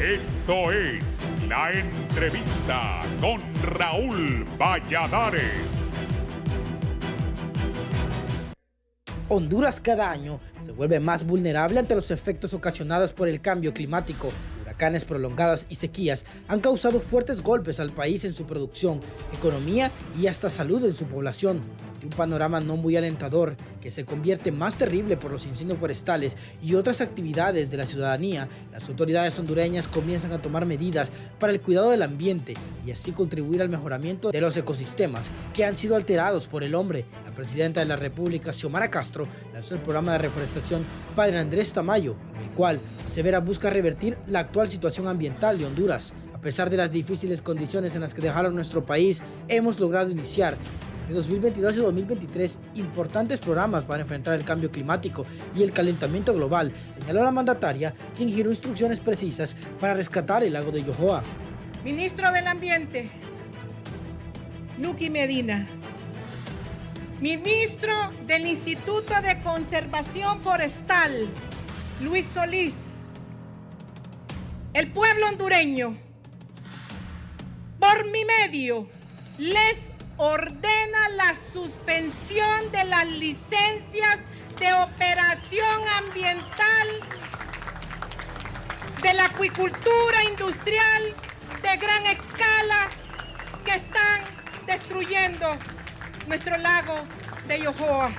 Esto es La Entrevista con Raúl Valladares. Honduras cada año se vuelve más vulnerable ante los efectos ocasionados por el cambio climático. Huracanes prolongadas y sequías han causado fuertes golpes al país en su producción, economía y hasta salud en su población. Un panorama no muy alentador que se convierte más terrible por los incendios forestales y otras actividades de la ciudadanía. Las autoridades hondureñas comienzan a tomar medidas para el cuidado del ambiente y así contribuir al mejoramiento de los ecosistemas que han sido alterados por el hombre. La presidenta de la República, Xiomara Castro, lanzó el programa de reforestación Padre Andrés Tamayo, en el cual asevera busca revertir la actual situación ambiental de Honduras. A pesar de las difíciles condiciones en las que dejaron nuestro país, hemos logrado iniciar de 2022 y 2023 importantes programas para enfrentar el cambio climático y el calentamiento global, señaló la mandataria, quien giró instrucciones precisas para rescatar el lago de Yohoa. Ministro del Ambiente, Luqui Medina. Ministro del Instituto de Conservación Forestal, Luis Solís. El pueblo hondureño, por mi medio, les ordena la suspensión de las licencias de operación ambiental de la acuicultura industrial de gran escala que están destruyendo nuestro lago de Yohoa.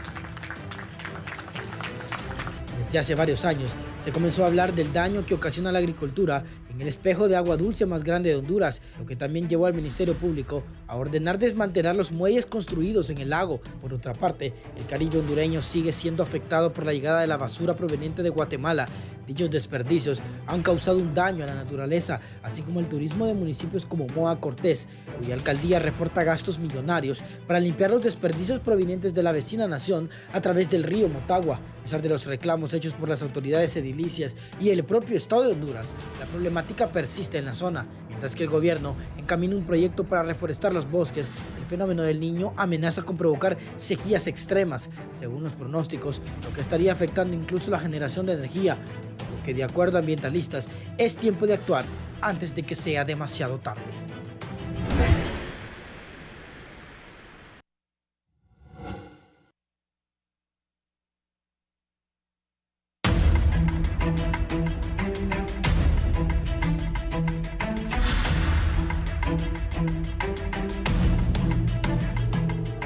Desde hace varios años se comenzó a hablar del daño que ocasiona la agricultura en el espejo de agua dulce más grande de Honduras, lo que también llevó al Ministerio Público a ordenar desmantelar los muelles construidos en el lago. Por otra parte, el Caribe hondureño sigue siendo afectado por la llegada de la basura proveniente de Guatemala. Dichos desperdicios han causado un daño a la naturaleza, así como el turismo de municipios como Moa Cortés, cuya alcaldía reporta gastos millonarios para limpiar los desperdicios provenientes de la vecina nación a través del río Motagua. A pesar de los reclamos hechos por las autoridades edilicias y el propio Estado de Honduras, la problemática persiste en la zona. Mientras que el gobierno encamina un proyecto para reforestar los bosques, el fenómeno del Niño amenaza con provocar sequías extremas, según los pronósticos, lo que estaría afectando incluso la generación de energía, por lo que de acuerdo a ambientalistas es tiempo de actuar antes de que sea demasiado tarde.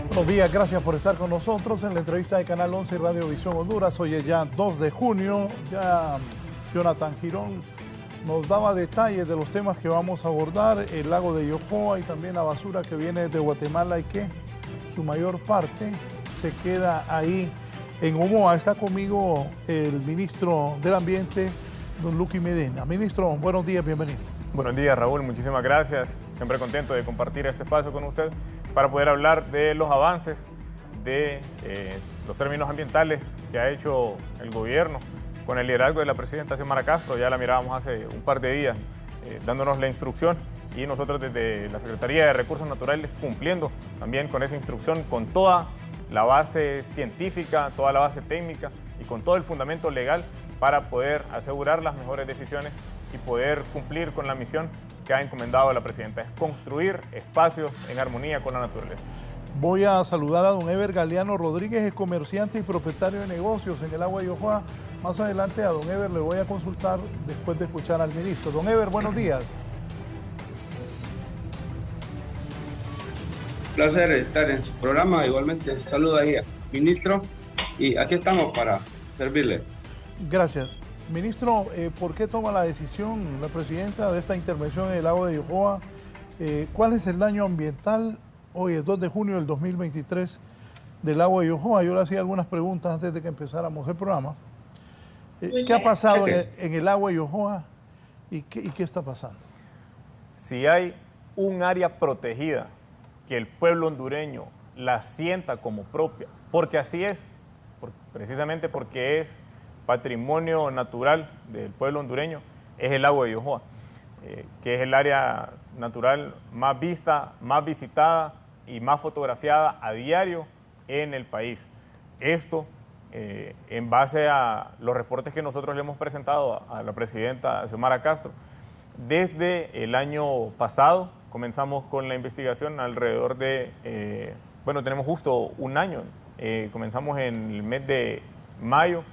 Buenos días, gracias por estar con nosotros en la entrevista de Canal 11 Radio Visión Honduras. Hoy es ya 2 de junio, ya Jonathan Girón nos daba detalles de los temas que vamos a abordar, el lago de Yohoa y también la basura que viene de Guatemala y que su mayor parte se queda ahí en Omoa. Está conmigo el ministro del Ambiente, don Luqui Medina. Ministro, buenos días, bienvenido. Buenos días, Raúl, muchísimas gracias. Siempre contento de compartir este espacio con usted para poder hablar de los avances, de los términos ambientales que ha hecho el gobierno con el liderazgo de la presidenta Xiomara Castro. Ya la mirábamos hace un par de días dándonos la instrucción y nosotros desde la Secretaría de Recursos Naturales cumpliendo también con esa instrucción, con toda la base científica, toda la base técnica y con todo el fundamento legal para poder asegurar las mejores decisiones y poder cumplir con la misión que ha encomendado la presidenta, es construir espacios en armonía con la naturaleza. Voy a saludar a don Ever Galeano Rodríguez, es comerciante y propietario de negocios en el agua de Yohoa. Más adelante a don Ever le voy a consultar después de escuchar al ministro. Don Ever, buenos días. Placer estar en su programa, igualmente saludo ahí al ministro y aquí estamos para servirle. Gracias. Ministro, ¿por qué toma la decisión la presidenta de esta intervención en el lago de Yohoa? ¿Cuál es el daño ambiental? Hoy es 2 de junio del 2023 del lago de Yohoa. Yo le hacía algunas preguntas antes de que empezáramos el programa. ¿Qué ha pasado en el lago de Yohoa y qué está pasando? Si hay un área protegida que el pueblo hondureño la sienta como propia, porque así es, precisamente porque es patrimonio natural del pueblo hondureño, es el lago de Yohoa, que es el área natural más vista, más visitada y más fotografiada a diario en el país. Esto en base a los reportes que nosotros le hemos presentado a la presidenta Xiomara Castro, Desde el año pasado comenzamos con la investigación alrededor de, bueno, tenemos justo un año, comenzamos en el mes de mayo,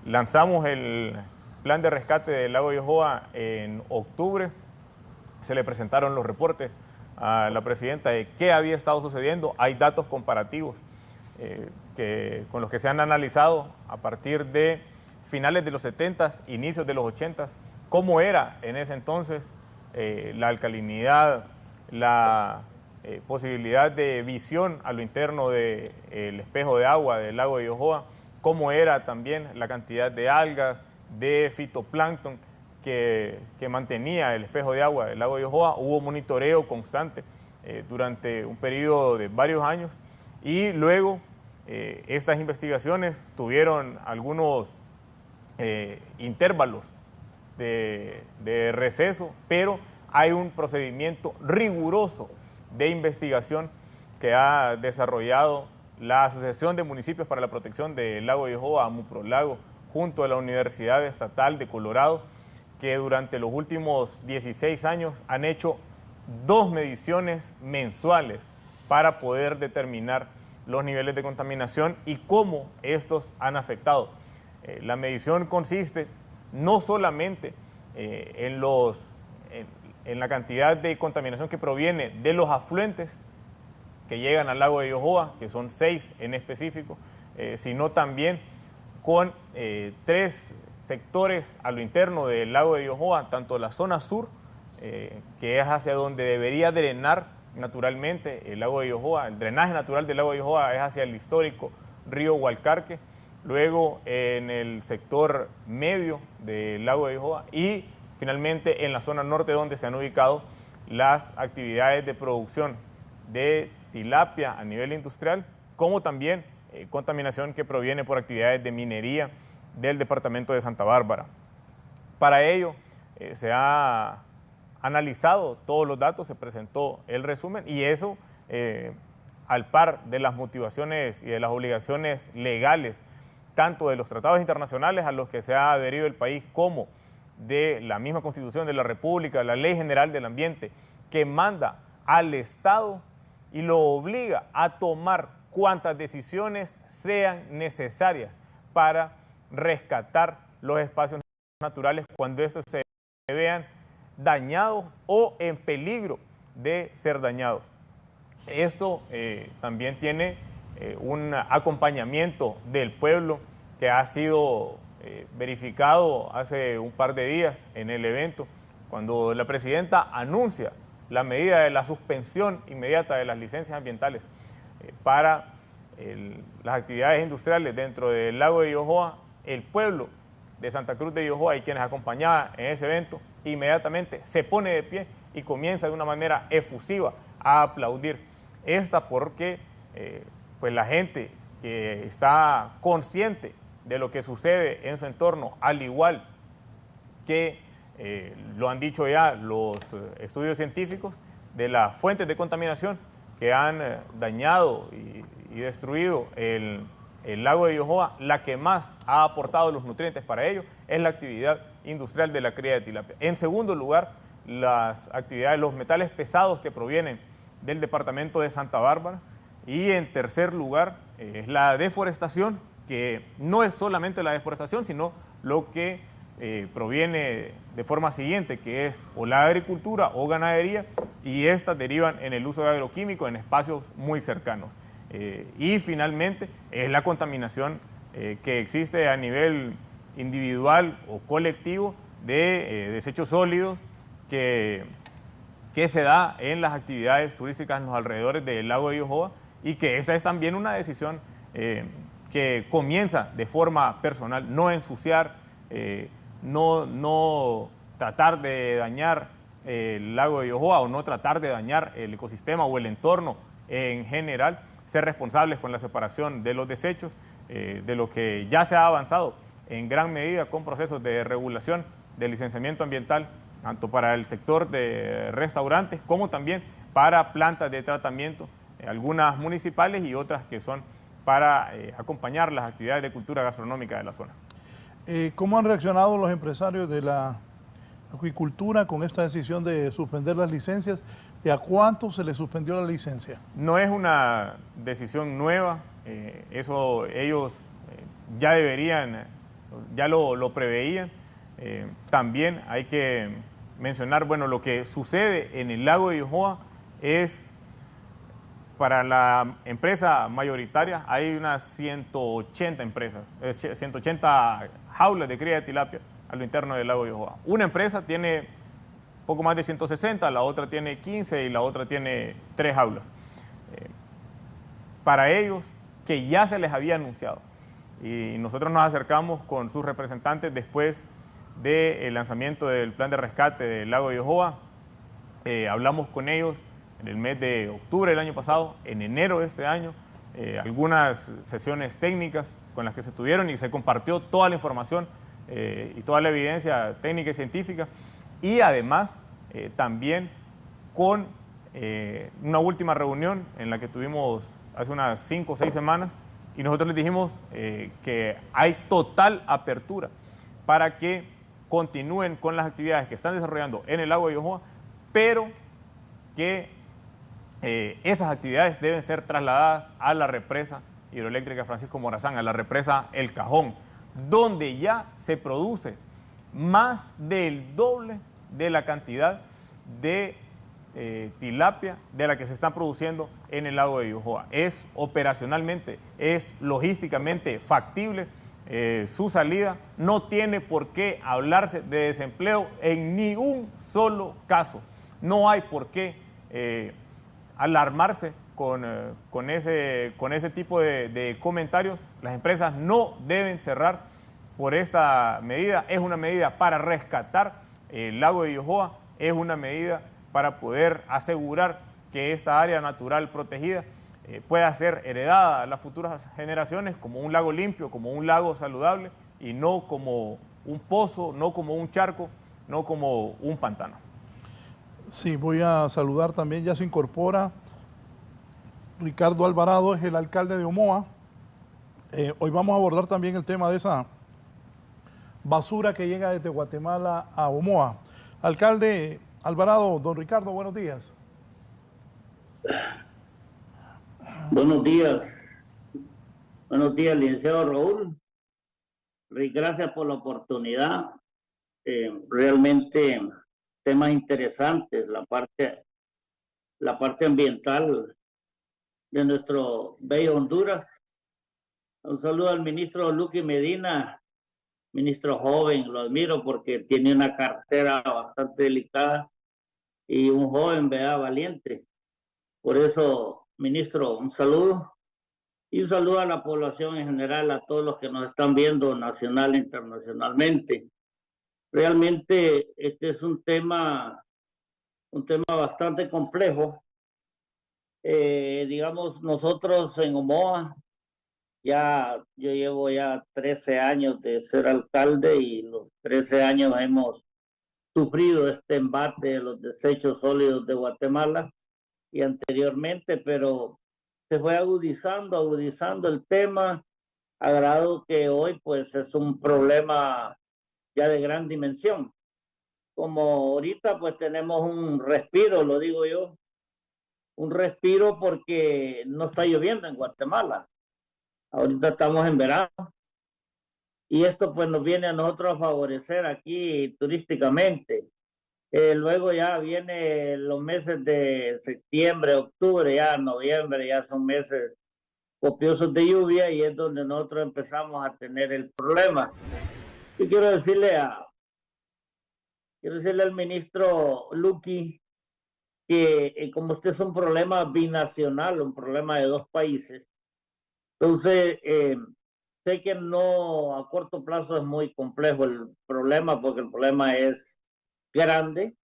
lanzamos el plan de rescate del lago de Yohoa en octubre, se le presentaron los reportes a la presidenta de qué había estado sucediendo, hay datos comparativos con los que se han analizado a partir de finales de los 70s, inicios de los 80s, cómo era en ese entonces la alcalinidad, la posibilidad de visión a lo interno del espejo de agua del lago de Yohoa, cómo era también la cantidad de algas, de fitoplancton que mantenía el espejo de agua del lago de Yohoa. Hubo monitoreo constante durante un periodo de varios años y luego estas investigaciones tuvieron algunos intervalos de receso, pero hay un procedimiento riguroso de investigación que ha desarrollado la Asociación de Municipios para la Protección del Lago de Yohoa, AMUPROLAGO, junto a la Universidad Estatal de Colorado, que durante los últimos 16 años han hecho 2 mediciones mensuales para poder determinar los niveles de contaminación y cómo estos han afectado. La medición consiste no solamente en la cantidad de contaminación que proviene de los afluentes que llegan al lago de Yohoa, que son 6 en específico, sino también con 3 sectores a lo interno del lago de Yohoa, tanto la zona sur, que es hacia donde debería drenar naturalmente el lago de Yohoa. El drenaje natural del lago de Yohoa es hacia el histórico río Hualcarque, luego en el sector medio del lago de Yohoa y finalmente en la zona norte, donde se han ubicado las actividades de producción de tilapia a nivel industrial, como también contaminación que proviene por actividades de minería del departamento de Santa Bárbara. Para ello se ha analizado todos los datos, se presentó el resumen y eso al par de las motivaciones y de las obligaciones legales, tanto de los tratados internacionales a los que se ha adherido el país como de la misma Constitución de la República, la Ley General del Ambiente, que manda al Estado y lo obliga a tomar cuantas decisiones sean necesarias para rescatar los espacios naturales cuando estos se vean dañados o en peligro de ser dañados. Esto también tiene un acompañamiento del pueblo que ha sido verificado hace un par de días en el evento, cuando la presidenta anuncia la medida de la suspensión inmediata de las licencias ambientales para las actividades industriales dentro del lago de Yohoa. El pueblo de Santa Cruz de Yohoa y quienes acompañaban en ese evento inmediatamente se pone de pie y comienza de una manera efusiva a aplaudir. Esta porque pues la gente que está consciente de lo que sucede en su entorno, al igual que lo han dicho ya los estudios científicos de las fuentes de contaminación que han dañado y destruido el lago de Yohoa, la que más ha aportado los nutrientes para ello es la actividad industrial de la cría de tilapia. En segundo lugar, las actividades, los metales pesados que provienen del departamento de Santa Bárbara. Y en tercer lugar, es la deforestación, que no es solamente la deforestación, sino lo que proviene de forma siguiente, que es o la agricultura o ganadería, y estas derivan en el uso de agroquímicos en espacios muy cercanos. Y finalmente es la contaminación que existe a nivel individual o colectivo de desechos sólidos que se da en las actividades turísticas en los alrededores del lago de Yohoa, y que esa es también una decisión que comienza de forma personal, no ensuciar, no tratar de dañar el lago de Yohoa o no tratar de dañar el ecosistema o el entorno en general, ser responsables con la separación de los desechos, de lo que ya se ha avanzado en gran medida con procesos de regulación de licenciamiento ambiental, tanto para el sector de restaurantes como también para plantas de tratamiento, algunas municipales y otras que son para acompañar las actividades de cultura gastronómica de la zona. ¿Cómo han reaccionado los empresarios de la acuicultura con esta decisión de suspender las licencias y a cuánto se le suspendió la licencia? No es una decisión nueva, eso ellos ya deberían, ya lo preveían. También hay que mencionar, bueno, lo que sucede en el lago de Yohoa es, para la empresa mayoritaria, hay unas 180 empresas, 180 jaulas de cría de tilapia a lo interno del lago de Yohoa. Una empresa tiene poco más de 160, la otra tiene 15 y la otra tiene 3 jaulas. Para ellos, que ya se les había anunciado, y nosotros nos acercamos con sus representantes después del lanzamiento del plan de rescate del lago de Yohoa, hablamos con ellos en el mes de octubre del año pasado, en enero de este año, algunas sesiones técnicas con las que se tuvieron y se compartió toda la información y toda la evidencia técnica y científica, y además también con una última reunión en la que tuvimos hace unas 5 o 6 semanas, y nosotros les dijimos que hay total apertura para que continúen con las actividades que están desarrollando en el lago de Yohoa, pero que esas actividades deben ser trasladadas a la represa hidroeléctrica Francisco Morazán, a la represa El Cajón, donde ya se produce más del doble de la cantidad de tilapia de la que se está produciendo en el lago de Yohoa. Es operacionalmente, es logísticamente factible su salida. No tiene por qué hablarse de desempleo en ni un solo caso. No hay por qué alarmarse con ese tipo de comentarios. Las empresas no deben cerrar por esta medida. Es una medida para rescatar el lago de Yohoa, es una medida para poder asegurar que esta área natural protegida pueda ser heredada a las futuras generaciones como un lago limpio, como un lago saludable, y no como un pozo, no como un charco, no como un pantano. Sí, voy a saludar también, ya se incorpora Ricardo Alvarado, es el alcalde de Omoa. Hoy vamos a abordar también el tema de esa basura que llega desde Guatemala a Omoa. Alcalde Alvarado, don Ricardo, buenos días. Buenos días, licenciado Raúl. Gracias por la oportunidad. Realmente temas interesantes, la parte ambiental de nuestro bello Honduras. Un saludo al ministro Luqui Medina, ministro joven, lo admiro porque tiene una cartera bastante delicada y un joven, valiente. Por eso, ministro, un saludo. Y un saludo a la población en general, a todos los que nos están viendo nacional e internacionalmente. Realmente este es un tema bastante complejo. Digamos, nosotros en Omoa, yo llevo ya 13 años de ser alcalde y los 13 años hemos sufrido este embate de los desechos sólidos de Guatemala y anteriormente, pero se fue agudizando el tema, a grado que hoy pues es un problema ya de gran dimensión. Como ahorita pues tenemos un respiro, lo digo yo, un respiro porque no está lloviendo en Guatemala. Ahorita estamos en verano y esto pues nos viene a nosotros a favorecer aquí turísticamente. Luego ya vienen los meses de septiembre, octubre, ya noviembre, ya son meses copiosos de lluvia y es donde nosotros empezamos a tener el problema. Yo quiero decirle al ministro Luqui que como este es un problema binacional, un problema de dos países, entonces sé que no a corto plazo es muy complejo el problema porque el problema es grande.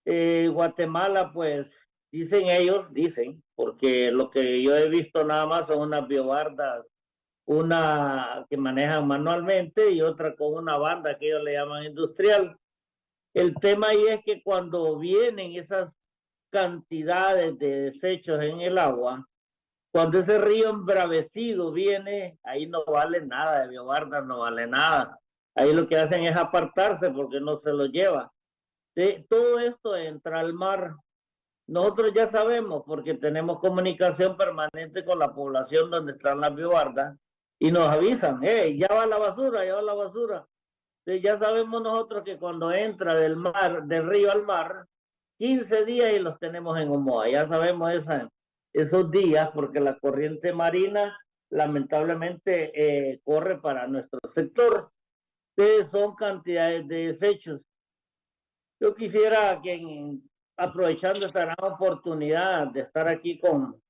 Guatemala, pues, dicen, porque lo que yo he visto nada más son unas biobardas, una que manejan manualmente y otra con una banda que ellos le llaman industrial. El tema ahí es que cuando vienen esas cantidades de desechos en el agua, cuando ese río embravecido viene, ahí no vale nada, de biobardas no vale nada. ahí lo que hacen es apartarse porque no se lo lleva. Todo esto entra al mar. Nosotros ya sabemos porque tenemos comunicación permanente con la población donde están las bibardas y nos avisan, ya va la basura, ya va la basura. Entonces ya sabemos nosotros que cuando entra del mar, del río al mar, 15 días y los tenemos en Omoa. Ya sabemos esos días porque la corriente marina lamentablemente corre para nuestro sector. Entonces son cantidades de desechos. Yo quisiera que aprovechando esta gran oportunidad de estar aquí con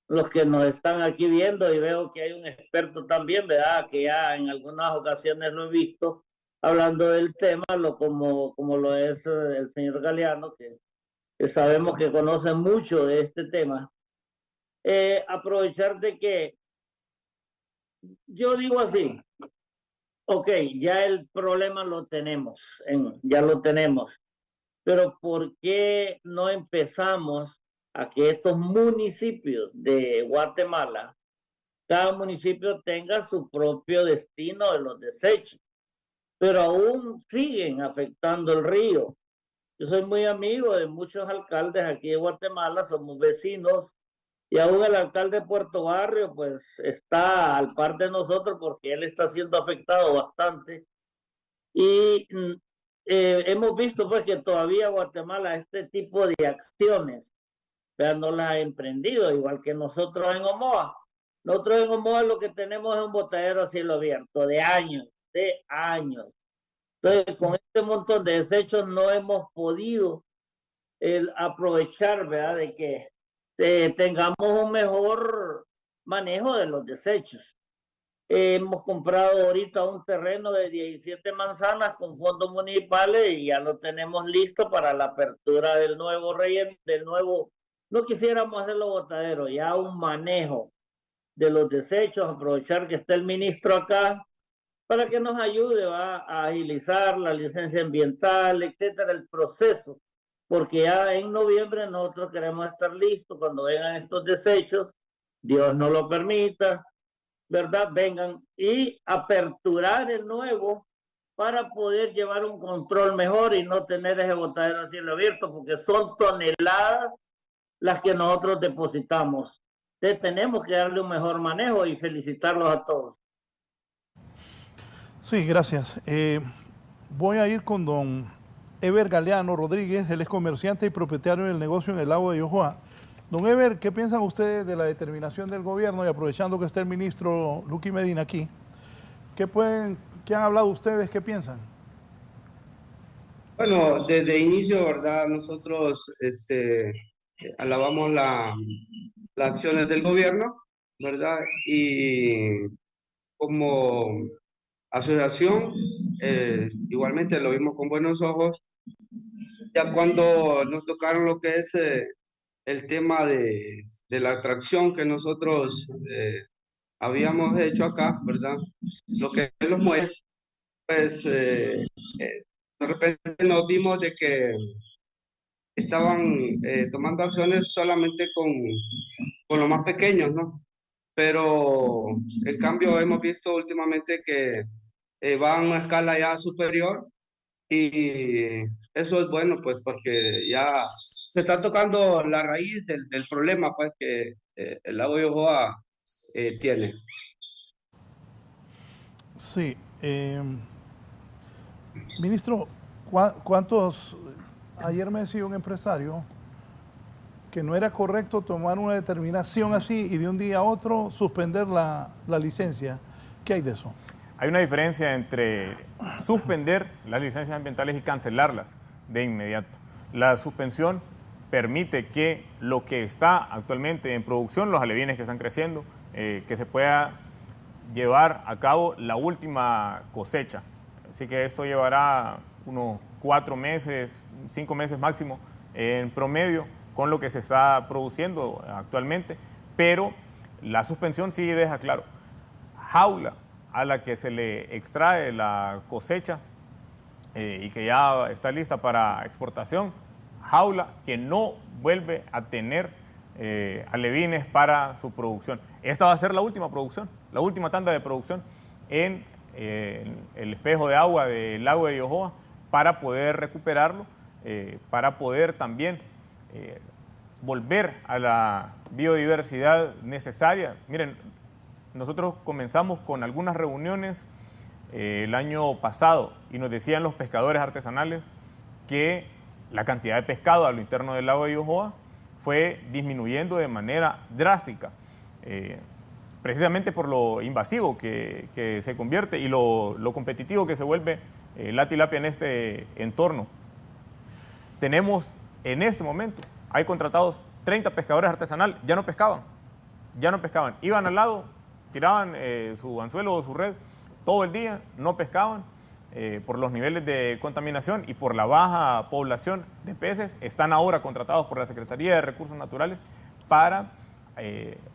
los que nos están aquí viendo, y veo que hay un experto también, ¿verdad? Que ya en algunas ocasiones lo he visto hablando del tema, como lo es el señor Galeano, que sabemos que conoce mucho de este tema. Aprovechar de que yo digo así, ok, ya el problema lo tenemos, ya lo tenemos, pero ¿por qué no empezamos a que estos municipios de Guatemala, cada municipio tenga su propio destino de los desechos, pero aún siguen afectando el río? Yo soy muy amigo de muchos alcaldes aquí de Guatemala, somos vecinos, y aún el alcalde de Puerto Barrio pues está al par de nosotros porque él está siendo afectado bastante. Y hemos visto pues que todavía Guatemala este tipo de acciones no las ha emprendido, igual que nosotros en Omoa. Nosotros en Omoa lo que tenemos es un botadero a cielo abierto de años. Entonces, con este montón de desechos no hemos podido aprovechar, ¿verdad?, de que tengamos un mejor manejo de los desechos. Hemos comprado ahorita un terreno de 17 manzanas con fondos municipales y ya lo tenemos listo para la apertura del nuevo relleno, no quisiéramos hacerlo botadero, ya un manejo de los desechos, aprovechar que está el ministro acá para que nos ayude a agilizar la licencia ambiental, etcétera, el proceso, porque ya en noviembre nosotros queremos estar listos cuando vengan estos desechos, Dios no lo permita, ¿verdad? Vengan y aperturar el nuevo para poder llevar un control mejor y no tener ese botadero a cielo abierto, porque son toneladas las que nosotros depositamos. Entonces tenemos que darle un mejor manejo y felicitarlos a todos. Sí, gracias. Voy a ir con don Eber Galeano Rodríguez, él es comerciante y propietario del negocio en el lago de Yohoa. Don Eber, ¿qué piensan ustedes de la determinación del gobierno? Y aprovechando que está el ministro Luqui Medina aquí, ¿qué han hablado ustedes? ¿Qué piensan? Bueno, desde inicio, ¿verdad? Nosotros alabamos las acciones del gobierno, ¿verdad? Y como asociación, igualmente lo vimos con buenos ojos. Ya cuando nos tocaron lo que es el tema de la atracción que nosotros habíamos hecho acá, ¿verdad? Lo que es los muelles, pues de repente nos vimos de que estaban tomando acciones solamente con los más pequeños, ¿no? Pero en cambio hemos visto últimamente que van a una escala ya superior y eso es bueno, pues porque ya se está tocando la raíz del problema, pues que el lago de Yohoa tiene. Sí. Ministro, ayer me decía un empresario que no era correcto tomar una determinación así y de un día a otro suspender la licencia. ¿Qué hay de eso? Hay una diferencia entre suspender las licencias ambientales y cancelarlas de inmediato. La suspensión permite que lo que está actualmente en producción, los alevines que están creciendo, que se pueda llevar a cabo la última cosecha. Así que eso llevará unos 4 meses, 5 meses máximo en promedio con lo que se está produciendo actualmente, pero la suspensión sí deja claro, jaula a la que se le extrae la cosecha y que ya está lista para exportación, jaula que no vuelve a tener alevines para su producción. Esta va a ser la última producción, la última tanda de producción en el espejo de agua del lago de Yohoa para poder recuperarlo, para poder también volver a la biodiversidad necesaria. Miren, nosotros comenzamos con algunas reuniones el año pasado y nos decían los pescadores artesanales que la cantidad de pescado a lo interno del lago de Yohoa fue disminuyendo de manera drástica, precisamente por lo invasivo que se convierte y lo competitivo que se vuelve la tilapia en este entorno. Tenemos en este momento, hay contratados 30 pescadores artesanales, ya no pescaban, iban al lago, tiraban su anzuelo o su red todo el día, no pescaban por los niveles de contaminación y por la baja población de peces. Están ahora contratados por la Secretaría de Recursos Naturales para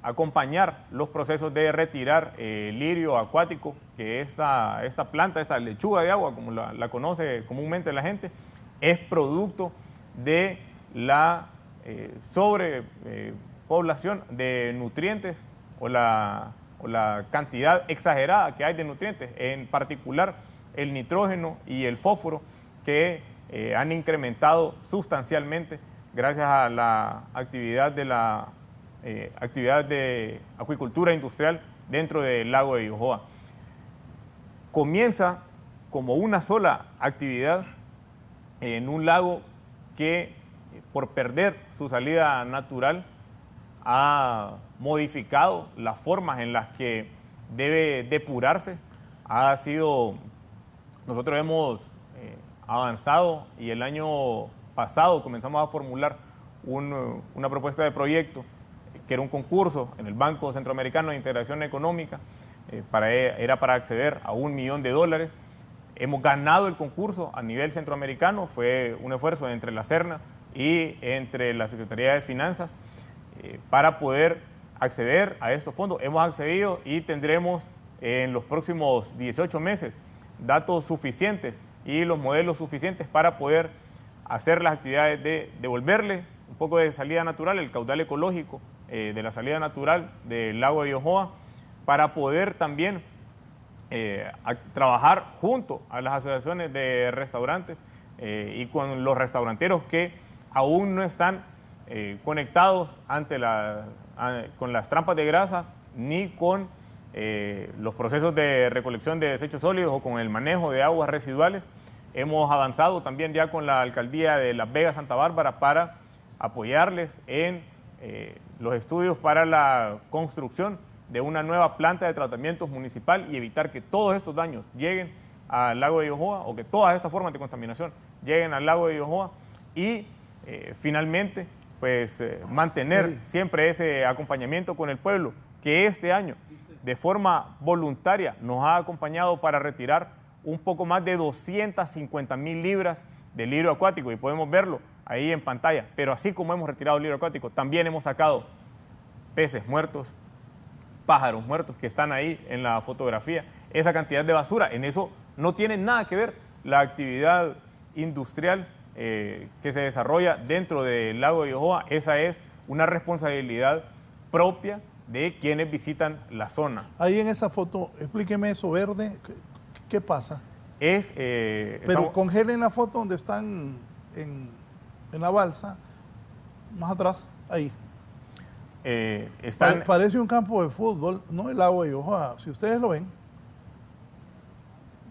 acompañar los procesos de retirar lirio acuático, que esta planta, esta lechuga de agua, como la conoce comúnmente la gente, es producto de la sobrepoblación de nutrientes o la cantidad exagerada que hay de nutrientes, en particular el nitrógeno y el fósforo, que han incrementado sustancialmente gracias a la actividad de acuicultura industrial dentro del lago de Yohoa. Comienza como una sola actividad en un lago que, por perder su salida natural, ha modificado las formas en las que debe depurarse. Nosotros hemos avanzado y el año pasado comenzamos a formular una propuesta de proyecto que era un concurso en el Banco Centroamericano de Integración Económica, era para acceder a $1 millón. Hemos ganado el concurso a nivel centroamericano, fue un esfuerzo entre la Serna y entre la Secretaría de Finanzas para poder acceder a estos fondos. Hemos accedido y tendremos en los próximos 18 meses datos suficientes y los modelos suficientes para poder hacer las actividades de devolverle un poco de salida natural, el caudal ecológico de la salida natural del lago de Yohoa, para poder también trabajar junto a las asociaciones de restaurantes y con los restauranteros que aún no están conectados con las trampas de grasa ni con los procesos de recolección de desechos sólidos o con el manejo de aguas residuales. Hemos avanzado también ya con la alcaldía de Las Vegas, Santa Bárbara, para apoyarles en los estudios para la construcción de una nueva planta de tratamiento municipal y evitar que todos estos daños lleguen al lago de Yohoa, o que todas estas formas de contaminación lleguen al lago de Yohoa, y finalmente pues mantener siempre ese acompañamiento con el pueblo, que este año de forma voluntaria nos ha acompañado para retirar un poco más de 250,000 libras de lirio acuático, y podemos verlo ahí en pantalla. Pero así como hemos retirado el lirio acuático, también hemos sacado peces muertos, pájaros muertos que están ahí en la fotografía, esa cantidad de basura. En eso no tiene nada que ver la actividad industrial que se desarrolla dentro del lago de Yohoa. Esa es una responsabilidad propia de quienes visitan la zona. Ahí en esa foto, explíqueme eso verde, ¿qué pasa? Pero congelen la foto donde están en la balsa, más atrás, ahí. Parece un campo de fútbol, no el lago de Yohoa. Si ustedes lo ven,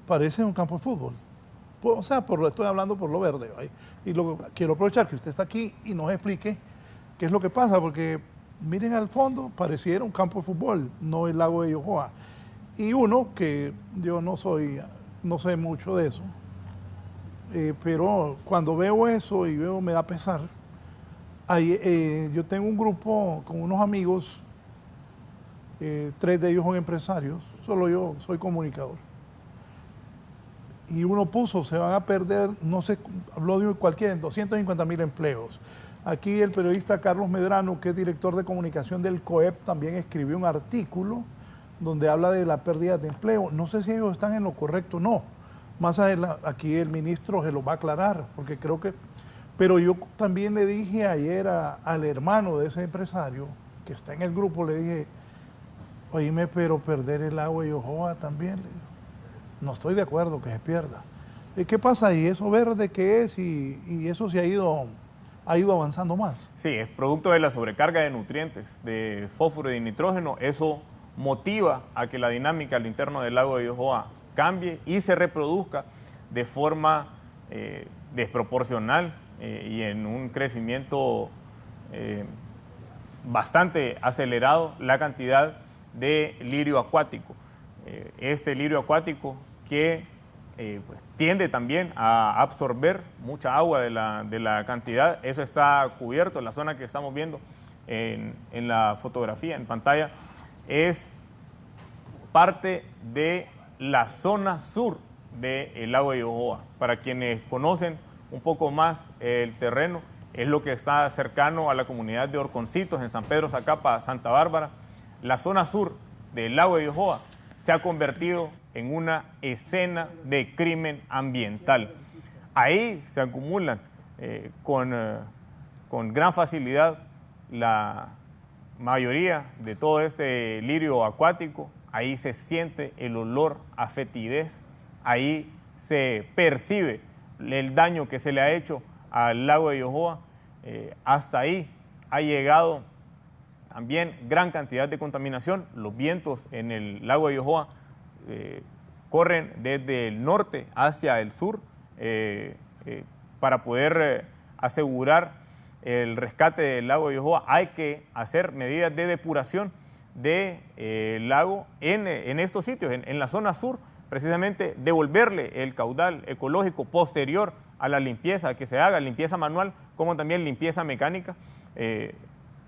parece un campo de fútbol. O sea, estoy hablando por lo verde. Y quiero aprovechar que usted está aquí y nos explique qué es lo que pasa, porque miren al fondo, pareciera un campo de fútbol, no el lago de Yohoa. Y uno que yo no sé mucho de eso, pero cuando veo eso y me da pesar. Yo tengo un grupo con unos amigos, 3 de ellos son empresarios, solo yo soy comunicador. Y uno puso, se van a perder, no sé, habló de 250,000 empleos. Aquí el periodista Carlos Medrano, que es director de comunicación del COEP, también escribió un artículo donde habla de la pérdida de empleo. No sé si ellos están en lo correcto o no. Más adelante, aquí el ministro se lo va a aclarar, porque creo que... Pero yo también le dije ayer al hermano de ese empresario, que está en el grupo, le dije, oíme, pero perder el lago de Yohoa también, le digo. No estoy de acuerdo que se pierda. ¿Qué pasa ahí? ¿Eso verde qué es? Y eso se ha ido avanzando más. Sí, es producto de la sobrecarga de nutrientes, de fósforo y de nitrógeno. Eso motiva a que la dinámica al interno del lago de Yohoa cambie y se reproduzca de forma desproporcional y en un crecimiento bastante acelerado la cantidad de lirio acuático. Este lirio acuático que pues, tiende también a absorber mucha agua de la cantidad. Eso está cubierto, la zona que estamos viendo en la fotografía, en pantalla, es parte de la zona sur del lago de Yohoa. Para quienes conocen un poco más el terreno, es lo que está cercano a la comunidad de Horconcitos en San Pedro Zacapa, Santa Bárbara. La zona sur del lago de Yohoa se ha convertido en una escena de crimen ambiental. Ahí se acumulan con gran facilidad la mayoría de todo este lirio acuático. Ahí se siente el olor a fetidez, ahí se percibe el daño que se le ha hecho al lago de Yohoa. Hasta ahí ha llegado también gran cantidad de contaminación. Los vientos en el lago de Yohoa corren desde el norte hacia el sur para poder asegurar el rescate del lago de Yohoa. Hay que hacer medidas de depuración del lago en estos sitios, en la zona sur, precisamente devolverle el caudal ecológico posterior a la limpieza que se haga, limpieza manual como también limpieza mecánica.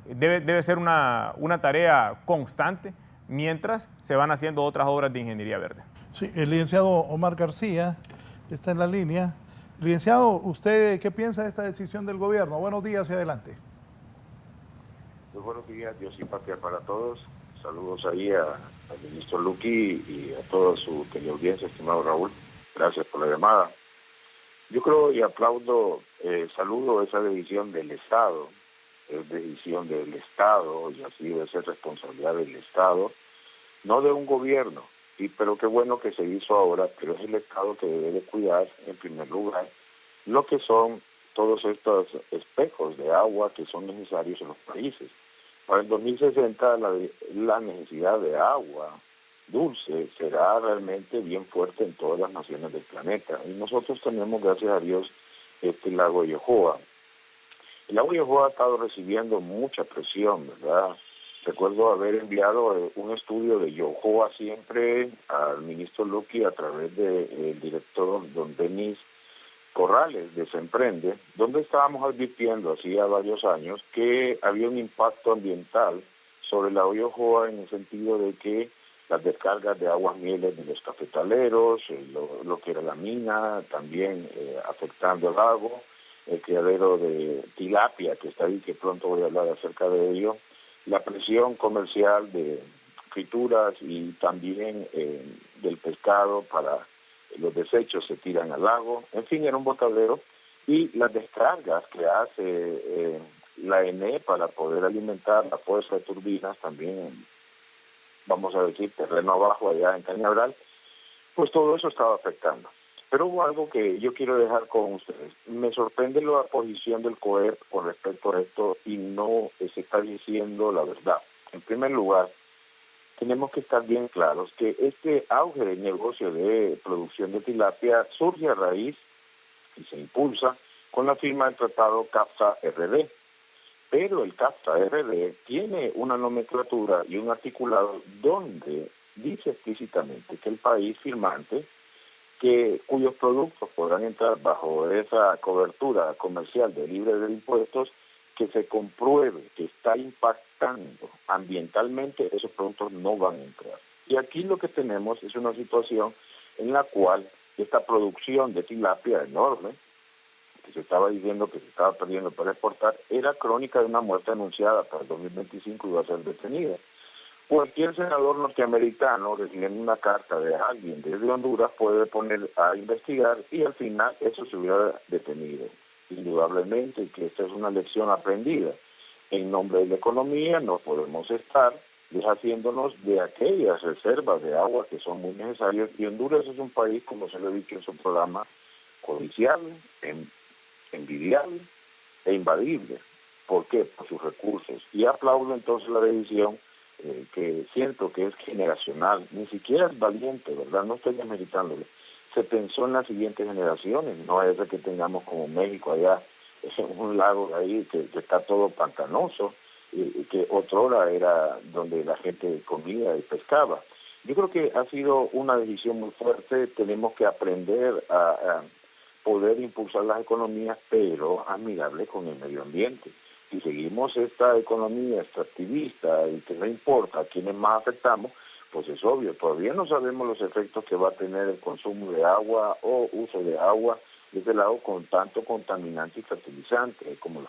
Debe ser una tarea constante mientras se van haciendo otras obras de ingeniería verde. Sí, el licenciado Omar García está en la línea. Licenciado, ¿usted qué piensa de esta decisión del gobierno? Buenos días y adelante. Muy buenos días, Dios y patria para todos. Saludos ahí al ministro Luqui y a toda su teleaudiencia, estimado Raúl. Gracias por la llamada. Yo creo y aplaudo, saludo esa decisión del Estado. Es decisión del Estado y así debe ser responsabilidad del Estado, no de un gobierno. Pero qué bueno que se hizo ahora, pero es el Estado que debe de cuidar, en primer lugar, lo que son todos estos espejos de agua que son necesarios en los países. Para el 2060 la necesidad de agua dulce será realmente bien fuerte en todas las naciones del planeta. Y nosotros tenemos, gracias a Dios, este lago de Yohoa. El lago de Yohoa ha estado recibiendo mucha presión, ¿verdad? Recuerdo haber enviado un estudio de Yohoa siempre al ministro Luqui a través del director don Denis Corrales de Semprende, donde estábamos advirtiendo hacía varios años que había un impacto ambiental sobre el lago de Yohoa en el sentido de que las descargas de aguas mieles de los cafetaleros, lo que era la mina, también afectando el lago, el criadero de tilapia que está ahí, que pronto voy a hablar acerca de ello, la presión comercial de frituras y también del pescado para los desechos se tiran al lago. En fin, era un botadero. Y las descargas que hace la ENE para poder alimentar la fuerza de turbinas, también, vamos a decir, terreno abajo allá en Cañaveral, pues todo eso estaba afectando. Pero hubo algo que yo quiero dejar con ustedes. Me sorprende la posición del COEP con respecto a esto y no se está diciendo la verdad. En primer lugar, tenemos que estar bien claros que este auge de negocio de producción de tilapia surge a raíz y se impulsa con la firma del tratado CAFTA-RD. Pero el CAFTA-RD tiene una nomenclatura y un articulado donde dice explícitamente que el país firmante cuyos productos podrán entrar bajo esa cobertura comercial de libre de impuestos, que se compruebe que está impactando ambientalmente, esos productos no van a entrar. Y aquí lo que tenemos es una situación en la cual esta producción de tilapia enorme, que se estaba diciendo que se estaba perdiendo para exportar, era crónica de una muerte anunciada para el 2025 y va a ser detenida. Cualquier senador norteamericano recibiendo una carta de alguien desde Honduras puede poner a investigar y al final eso se hubiera detenido. Indudablemente que esta es una lección aprendida. En nombre de la economía no podemos estar deshaciéndonos de aquellas reservas de agua que son muy necesarias. Y Honduras es un país, como se lo he dicho en su programa, codiciable, envidiable e invadible. ¿Por qué? Por sus recursos. Y aplaudo entonces la decisión que siento que es generacional, ni siquiera es valiente, ¿verdad? No estoy demeritándole. Se pensó en las siguientes generaciones, no es de que tengamos como México allá, es un lago ahí que está todo pantanoso, que otrora era donde la gente comía y pescaba. Yo creo que ha sido una decisión muy fuerte, tenemos que aprender a poder impulsar las economías, pero amigable con el medio ambiente. Si seguimos esta economía extractivista y que no importa a quiénes más afectamos, pues es obvio, todavía no sabemos los efectos que va a tener el consumo de agua o uso de agua de este lado con tanto contaminante y fertilizante, como lo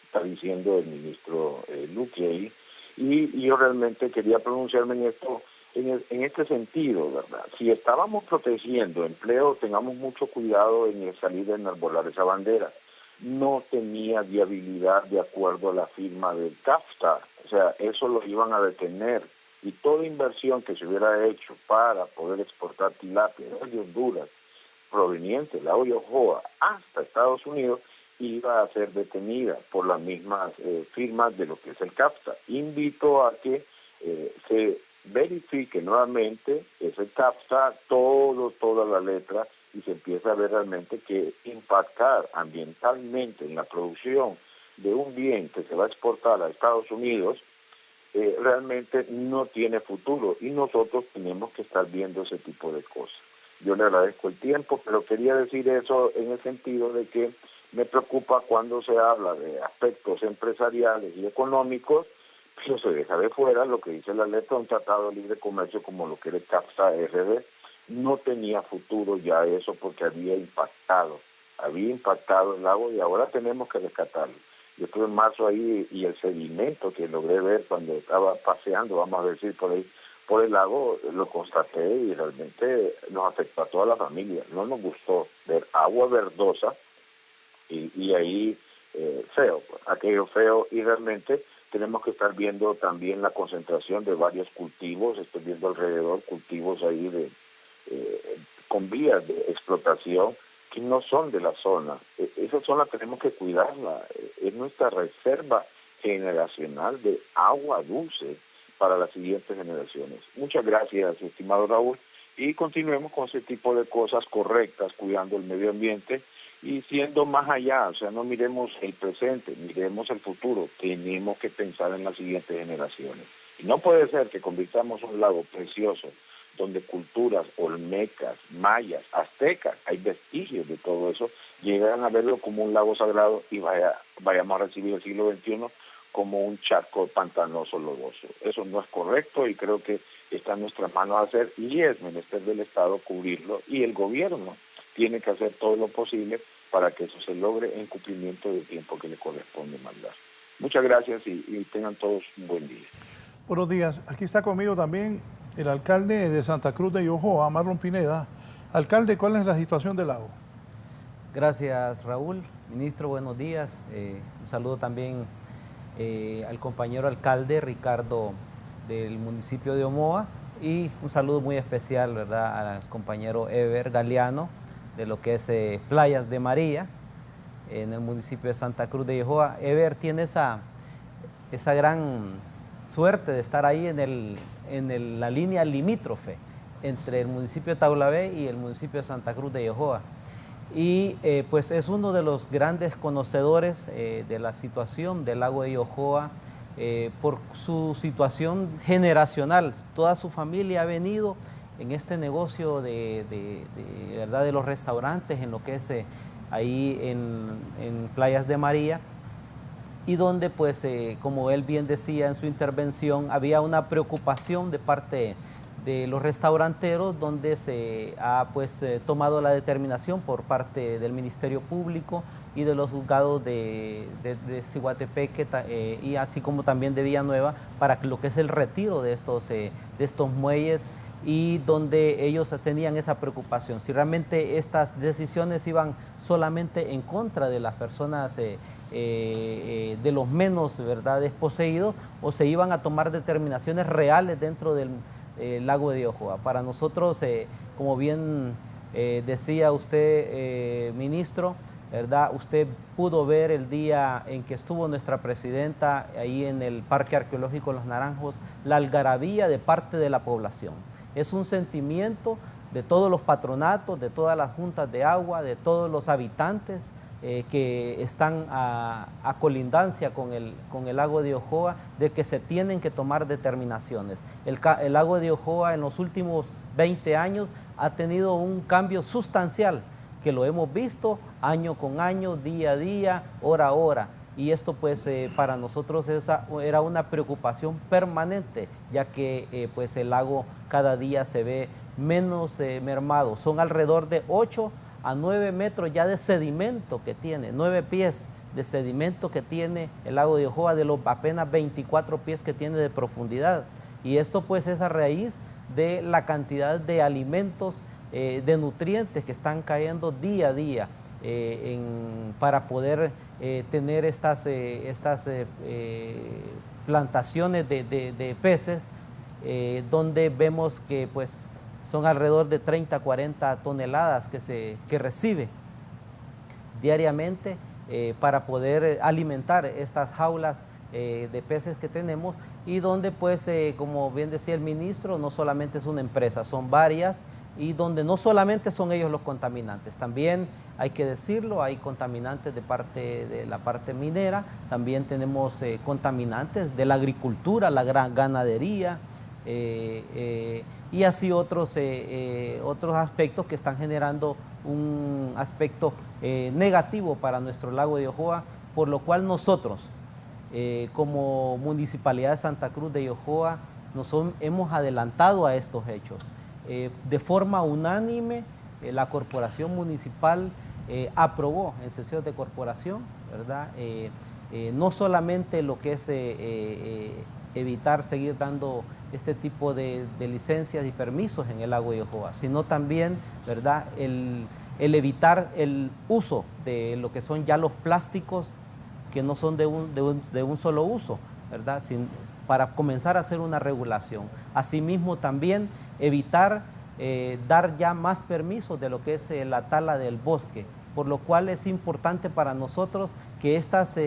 está diciendo el ministro Luque ahí. Y yo realmente quería pronunciarme en esto, en este sentido, ¿verdad? Si estábamos protegiendo empleo, tengamos mucho cuidado en el salir a enarbolar esa bandera. No tenía viabilidad de acuerdo a la firma del CAFTA, o sea, eso lo iban a detener, y toda inversión que se hubiera hecho para poder exportar tilapia de Honduras, proveniente de la Oyojoa hasta Estados Unidos, iba a ser detenida por las mismas firmas de lo que es el CAFTA. Invito a que se verifique nuevamente ese CAFTA, toda la letra, y se empieza a ver realmente que impactar ambientalmente en la producción de un bien que se va a exportar a Estados Unidos realmente no tiene futuro, y nosotros tenemos que estar viendo ese tipo de cosas. Yo le agradezco el tiempo, pero quería decir eso en el sentido de que me preocupa cuando se habla de aspectos empresariales y económicos, pero se deja de fuera lo que dice la letra de un tratado de libre comercio como lo que era el CAFTA-RD. No tenía futuro ya eso porque había impactado el lago, y ahora tenemos que rescatarlo. Yo estuve en marzo ahí y el sedimento que logré ver cuando estaba paseando, vamos a decir, por ahí, por el lago, lo constaté y realmente nos afectó a toda la familia. No nos gustó ver agua verdosa y ahí feo, aquello feo, y realmente tenemos que estar viendo también la concentración de varios cultivos. Estoy viendo alrededor cultivos ahí con vías de explotación que no son de la zona. Esa zona tenemos que cuidarla, es nuestra reserva generacional de agua dulce para las siguientes generaciones. Muchas gracias, estimado Raúl, y continuemos con ese tipo de cosas correctas, cuidando el medio ambiente y siendo más allá, o sea, no miremos el presente, miremos el futuro. Tenemos que pensar en las siguientes generaciones. Y no puede ser que convirtamos un lago precioso donde culturas olmecas, mayas, aztecas, hay vestigios de todo eso, llegan a verlo como un lago sagrado y vayamos a recibir el siglo XXI como un charco pantanoso lodoso. Eso no es correcto y creo que está en nuestras manos hacer, y es menester del Estado cubrirlo, y el gobierno tiene que hacer todo lo posible para que eso se logre en cumplimiento del tiempo que le corresponde mandar. Muchas gracias y tengan todos un buen día. Buenos días. Aquí está conmigo también el alcalde de Santa Cruz de Oyojoa, Marlon Pineda. Alcalde, ¿cuál es la situación del lago? Gracias, Raúl. Ministro, buenos días. Un saludo también al compañero alcalde Ricardo del municipio de Omoa, y un saludo muy especial, ¿verdad?, al compañero Eber Galeano de lo que es Playas de María en el municipio de Santa Cruz de Oyojoa. Eber tiene esa gran suerte de estar ahí en la línea limítrofe entre el municipio de Taulabé y el municipio de Santa Cruz de Oyojoa. Y pues es uno de los grandes conocedores de la situación del lago de Oyojoa por su situación generacional. Toda su familia ha venido en este negocio ¿verdad?, de los restaurantes, en lo que es ahí en Playas de María, y donde pues como él bien decía en su intervención, había una preocupación de parte de los restauranteros, donde se ha pues tomado la determinación por parte del Ministerio Público y de los juzgados de Ciguatepeque y así como también de Villanueva, para lo que es el retiro de estos muelles y donde ellos tenían esa preocupación, si realmente estas decisiones iban solamente en contra de las personas de los menos, ¿verdad?, desposeídos, o se iban a tomar determinaciones reales dentro del lago de Yohoa. Para nosotros, como bien decía usted, ministro, ¿verdad?, usted pudo ver el día en que estuvo nuestra presidenta ahí en el Parque Arqueológico Los Naranjos, la algarabía de parte de la población. Es un sentimiento de todos los patronatos, de todas las juntas de agua, de todos los habitantes que están a colindancia con el lago de Yohoa, de que se tienen que tomar determinaciones. El lago de Yohoa en los últimos 20 años ha tenido un cambio sustancial, que lo hemos visto año con año, día a día, hora a hora. Y esto pues para nosotros era una preocupación permanente, ya que pues el lago cada día se ve menos mermado. Son alrededor de 8 a 9 metros ya de sedimento que tiene, 9 pies de sedimento que tiene el lago de Yohoa, de los apenas 24 pies que tiene de profundidad. Y esto pues es a raíz de la cantidad de alimentos, de nutrientes que están cayendo día a día para poder tener estas plantaciones de peces, donde vemos que pues son alrededor de 30 a 40 toneladas que recibe diariamente para poder alimentar estas jaulas de peces que tenemos, y donde pues como bien decía el ministro, no solamente es una empresa, son varias, y donde no solamente son ellos los contaminantes, también hay que decirlo, hay contaminantes de la parte minera, también tenemos contaminantes de la agricultura, la gran ganadería, y así otros aspectos que están generando un aspecto negativo para nuestro lago de Yohoa, por lo cual nosotros, como Municipalidad de Santa Cruz de Yohoa, hemos adelantado a estos hechos. De forma unánime, la corporación municipal aprobó en sesión de corporación, ¿verdad?, no solamente lo que es evitar seguir dando este tipo de licencias y permisos en el lago de Yohoa, sino también, ¿verdad?, el evitar el uso de lo que son ya los plásticos que no son de un solo uso, ¿verdad?, para comenzar a hacer una regulación. Asimismo también evitar dar ya más permisos de lo que es la tala del bosque, por lo cual es importante para nosotros que estas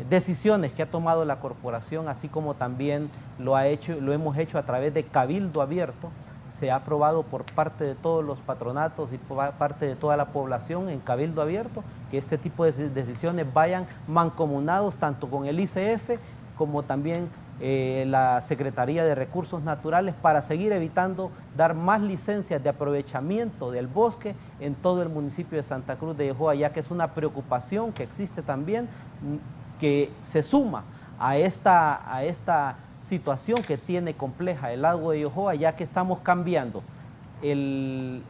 decisiones que ha tomado la corporación, así como también lo hemos hecho a través de Cabildo Abierto, se ha aprobado por parte de todos los patronatos y por parte de toda la población en Cabildo Abierto, que este tipo de decisiones vayan mancomunados tanto con el ICF como también la Secretaría de Recursos Naturales, para seguir evitando dar más licencias de aprovechamiento del bosque en todo el municipio de Santa Cruz de Yohoa, ya que es una preocupación que existe también, que se suma a esta situación que tiene compleja el lago de Yohoa, ya que estamos cambiando el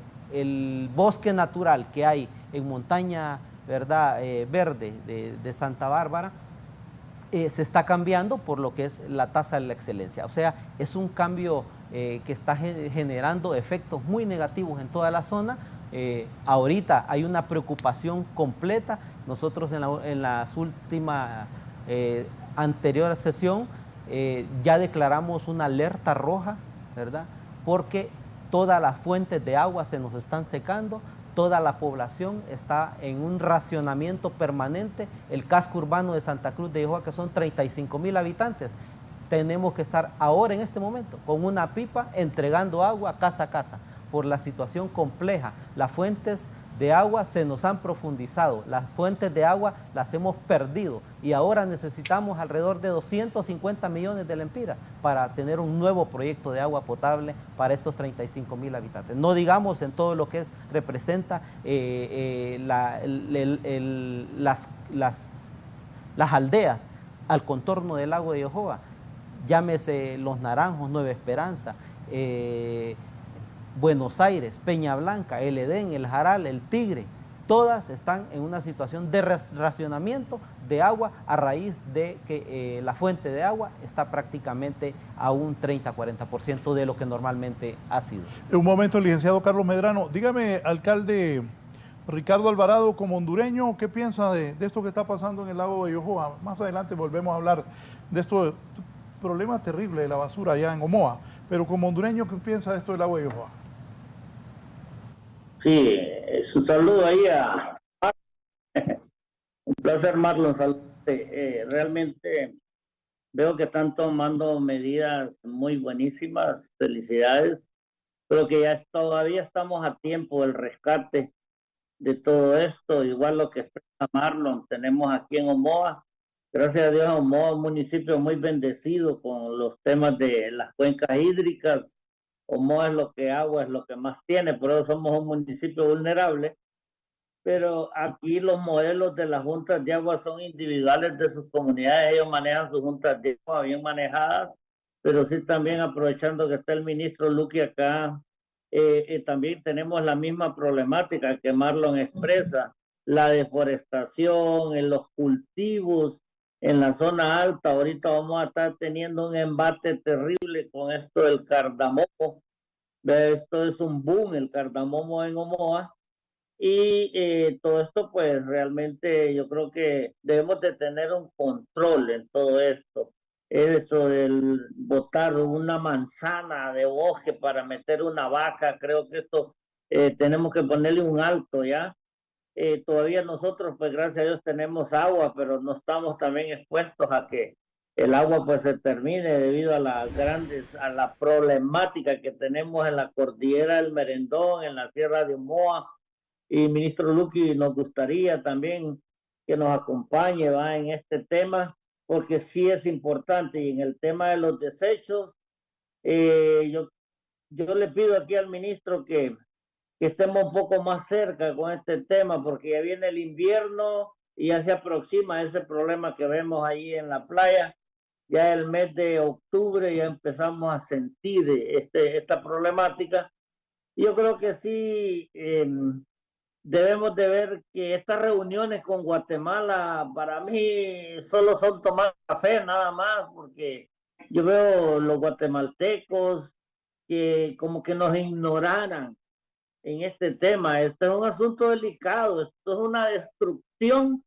bosque natural que hay en Montaña, ¿verdad?, Verde de Santa Bárbara, se está cambiando por lo que es la tasa de la excelencia. O sea, es un cambio que está generando efectos muy negativos en toda la zona. Ahorita hay una preocupación completa. Nosotros en las últimas anterior sesión ya declaramos una alerta roja, ¿verdad?, porque todas las fuentes de agua se nos están secando, toda la población está en un racionamiento permanente. El casco urbano de Santa Cruz de Yohoa, que son 35,000 habitantes, tenemos que estar ahora en este momento con una pipa entregando agua casa a casa por la situación compleja. Las fuentes de agua se nos han profundizado, las fuentes de agua las hemos perdido, y ahora necesitamos alrededor de 250 millones de lempiras para tener un nuevo proyecto de agua potable para estos 35,000 habitantes. No digamos en todo lo que representa las aldeas al contorno del lago de Yohoa, llámese Los Naranjos, Nueva Esperanza, Buenos Aires, Peña Blanca, El Edén, El Jaral, El Tigre, todas están en una situación de racionamiento de agua a raíz de que la fuente de agua está prácticamente a un 30-40% de lo que normalmente ha sido. En un momento, licenciado Carlos Medrano, dígame, alcalde Ricardo Alvarado, como hondureño, ¿qué piensa de esto que está pasando en el lago de Yohoa? Más adelante volvemos a hablar de esto, problema terrible de la basura allá en Omoa, pero como hondureño, ¿qué piensa de esto del lago de Yohoa? Sí, su saludo ahí a... Un placer, Marlon. Realmente veo que están tomando medidas muy buenísimas. Felicidades. Creo que ya todavía estamos a tiempo del rescate de todo esto. Igual lo que expresa Marlon, tenemos aquí en Omoa. Gracias a Dios, Omoa es un municipio muy bendecido con los temas de las cuencas hídricas. Omoa es lo que agua es lo que más tiene, por eso somos un municipio vulnerable. Pero aquí los modelos de las juntas de agua son individuales de sus comunidades. Ellos manejan sus juntas de agua bien manejadas, pero sí también aprovechando que está el ministro Luqui acá, también tenemos la misma problemática que Marlon expresa, la deforestación en los cultivos en la zona alta. Ahorita vamos a estar teniendo un embate terrible con esto del cardamomo. Esto es un boom, el cardamomo en Omoa. Y todo esto, pues realmente yo creo que debemos de tener un control en todo esto. Eso del botar una manzana de bosque para meter una vaca, creo que esto tenemos que ponerle un alto ya. Todavía nosotros, pues gracias a Dios tenemos agua, pero no estamos también expuestos a que el agua pues se termine debido a a la problemática que tenemos en la cordillera del Merendón, en la Sierra de Omoa. Y ministro Luqui, nos gustaría también que nos acompañe en este tema, porque sí es importante. Y en el tema de los desechos, yo le pido aquí al ministro que estemos un poco más cerca con este tema, porque ya viene el invierno y ya se aproxima ese problema que vemos ahí en la playa. Ya el mes de octubre ya empezamos a sentir esta problemática. Yo creo que sí, debemos de ver que estas reuniones con Guatemala para mí solo son tomar café nada más, porque yo veo los guatemaltecos que como que nos ignoraran en este tema. Este es un asunto delicado, esto es una destrucción,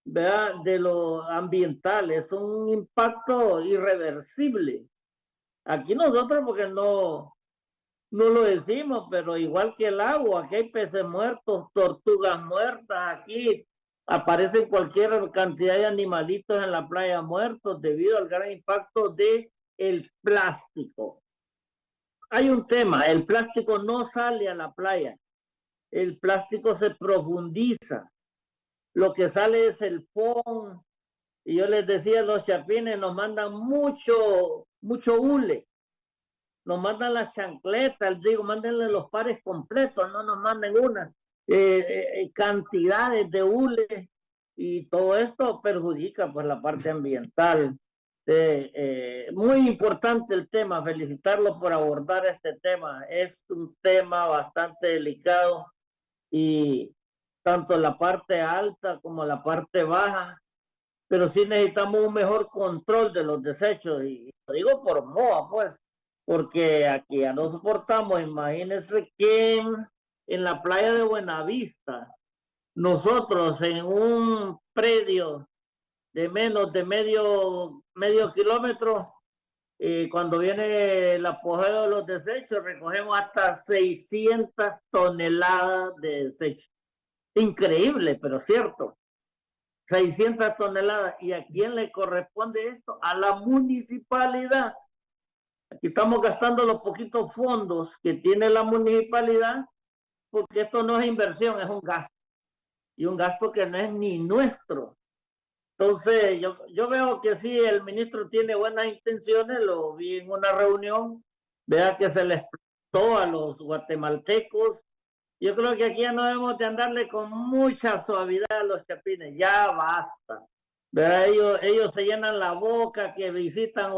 ¿verdad?, de lo ambiental, es un impacto irreversible. Aquí nosotros, porque no lo decimos, pero igual que el agua, aquí hay peces muertos, tortugas muertas, aquí aparecen cualquier cantidad de animalitos en la playa muertos debido al gran impacto de el plástico. Hay un tema, el plástico no sale a la playa, el plástico se profundiza, lo que sale es el foam, y yo les decía, los chapines nos mandan mucho hule, nos mandan las chancletas, digo, mándenle los pares completos, no nos manden una, cantidades de hule, y todo esto perjudica pues la parte ambiental. Muy importante el tema, felicitarlo por abordar este tema, es un tema bastante delicado y tanto la parte alta como la parte baja, pero sí necesitamos un mejor control de los desechos, y lo digo por Moa, pues, porque aquí ya no soportamos. Imagínense que en la playa de Buenavista, nosotros en un predio de menos de medio kilómetro, cuando viene el apogeo de los desechos, recogemos hasta 600 toneladas de desechos. Increíble, pero cierto. 600 toneladas. ¿Y a quién le corresponde esto? A la municipalidad. Aquí estamos gastando los poquitos fondos que tiene la municipalidad, porque esto no es inversión, es un gasto. Y un gasto que no es ni nuestro. Entonces, yo veo que sí, el ministro tiene buenas intenciones, lo vi en una reunión, vea que se les explotó a los guatemaltecos. Yo creo que aquí ya no debemos de andarle con mucha suavidad a los chapines, ya basta. ¿Verdad? Ellos se llenan la boca que visitan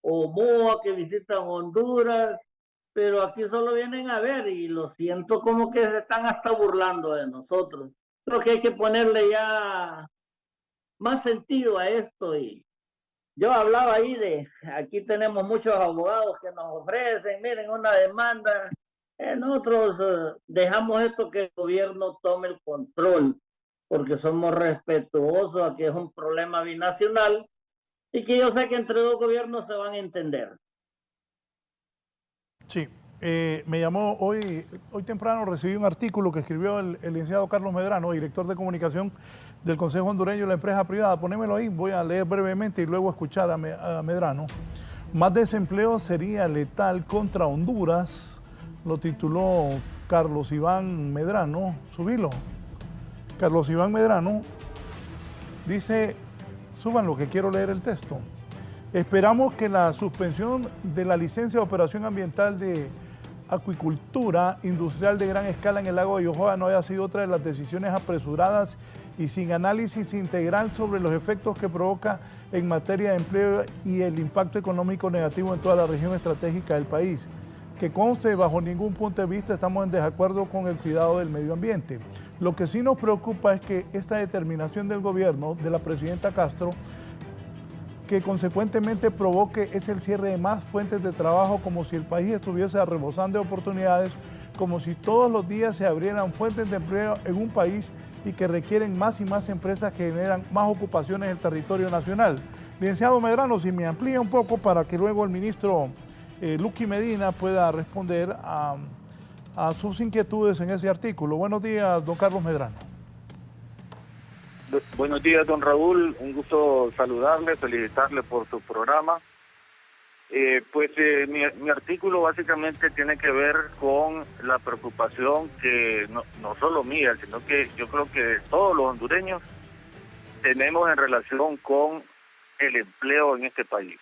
Omoa, que visitan Honduras, pero aquí solo vienen a ver y lo siento como que se están hasta burlando de nosotros. Creo que hay que ponerle ya más sentido a esto. Y yo hablaba ahí aquí tenemos muchos abogados que nos ofrecen, miren, una demanda. Nosotros dejamos esto que el gobierno tome el control, porque somos respetuosos a que es un problema binacional y que yo sé que entre dos gobiernos se van a entender. Sí, me llamó hoy temprano, recibí un artículo que escribió el licenciado Carlos Medrano, director de comunicación del Consejo Hondureño de la Empresa Privada. Ponémelo ahí, voy a leer brevemente y luego escuchar a Medrano. Más desempleo sería letal contra Honduras, lo tituló Carlos Iván Medrano. Subilo. Carlos Iván Medrano dice, suban lo que quiero leer el texto. Esperamos que la suspensión de la licencia de operación ambiental de acuicultura industrial de gran escala en el lago de Yohoa no haya sido otra de las decisiones apresuradas y sin análisis integral sobre los efectos que provoca en materia de empleo y el impacto económico negativo en toda la región estratégica del país. Que conste, bajo ningún punto de vista estamos en desacuerdo con el cuidado del medio ambiente. Lo que sí nos preocupa es que esta determinación del gobierno, de la presidenta Castro, que consecuentemente provoque es el cierre de más fuentes de trabajo, como si el país estuviese rebosando de oportunidades, como si todos los días se abrieran fuentes de empleo en un país y que requieren más y más empresas que generan más ocupaciones en el territorio nacional. Licenciado Medrano, si me amplía un poco para que luego el ministro Luqui Medina pueda responder a sus inquietudes en ese artículo. Buenos días, don Carlos Medrano. Buenos días, don Raúl. Un gusto saludarle, felicitarle por su programa. Mi artículo básicamente tiene que ver con la preocupación que no solo mía, sino que yo creo que todos los hondureños tenemos en relación con el empleo en este país.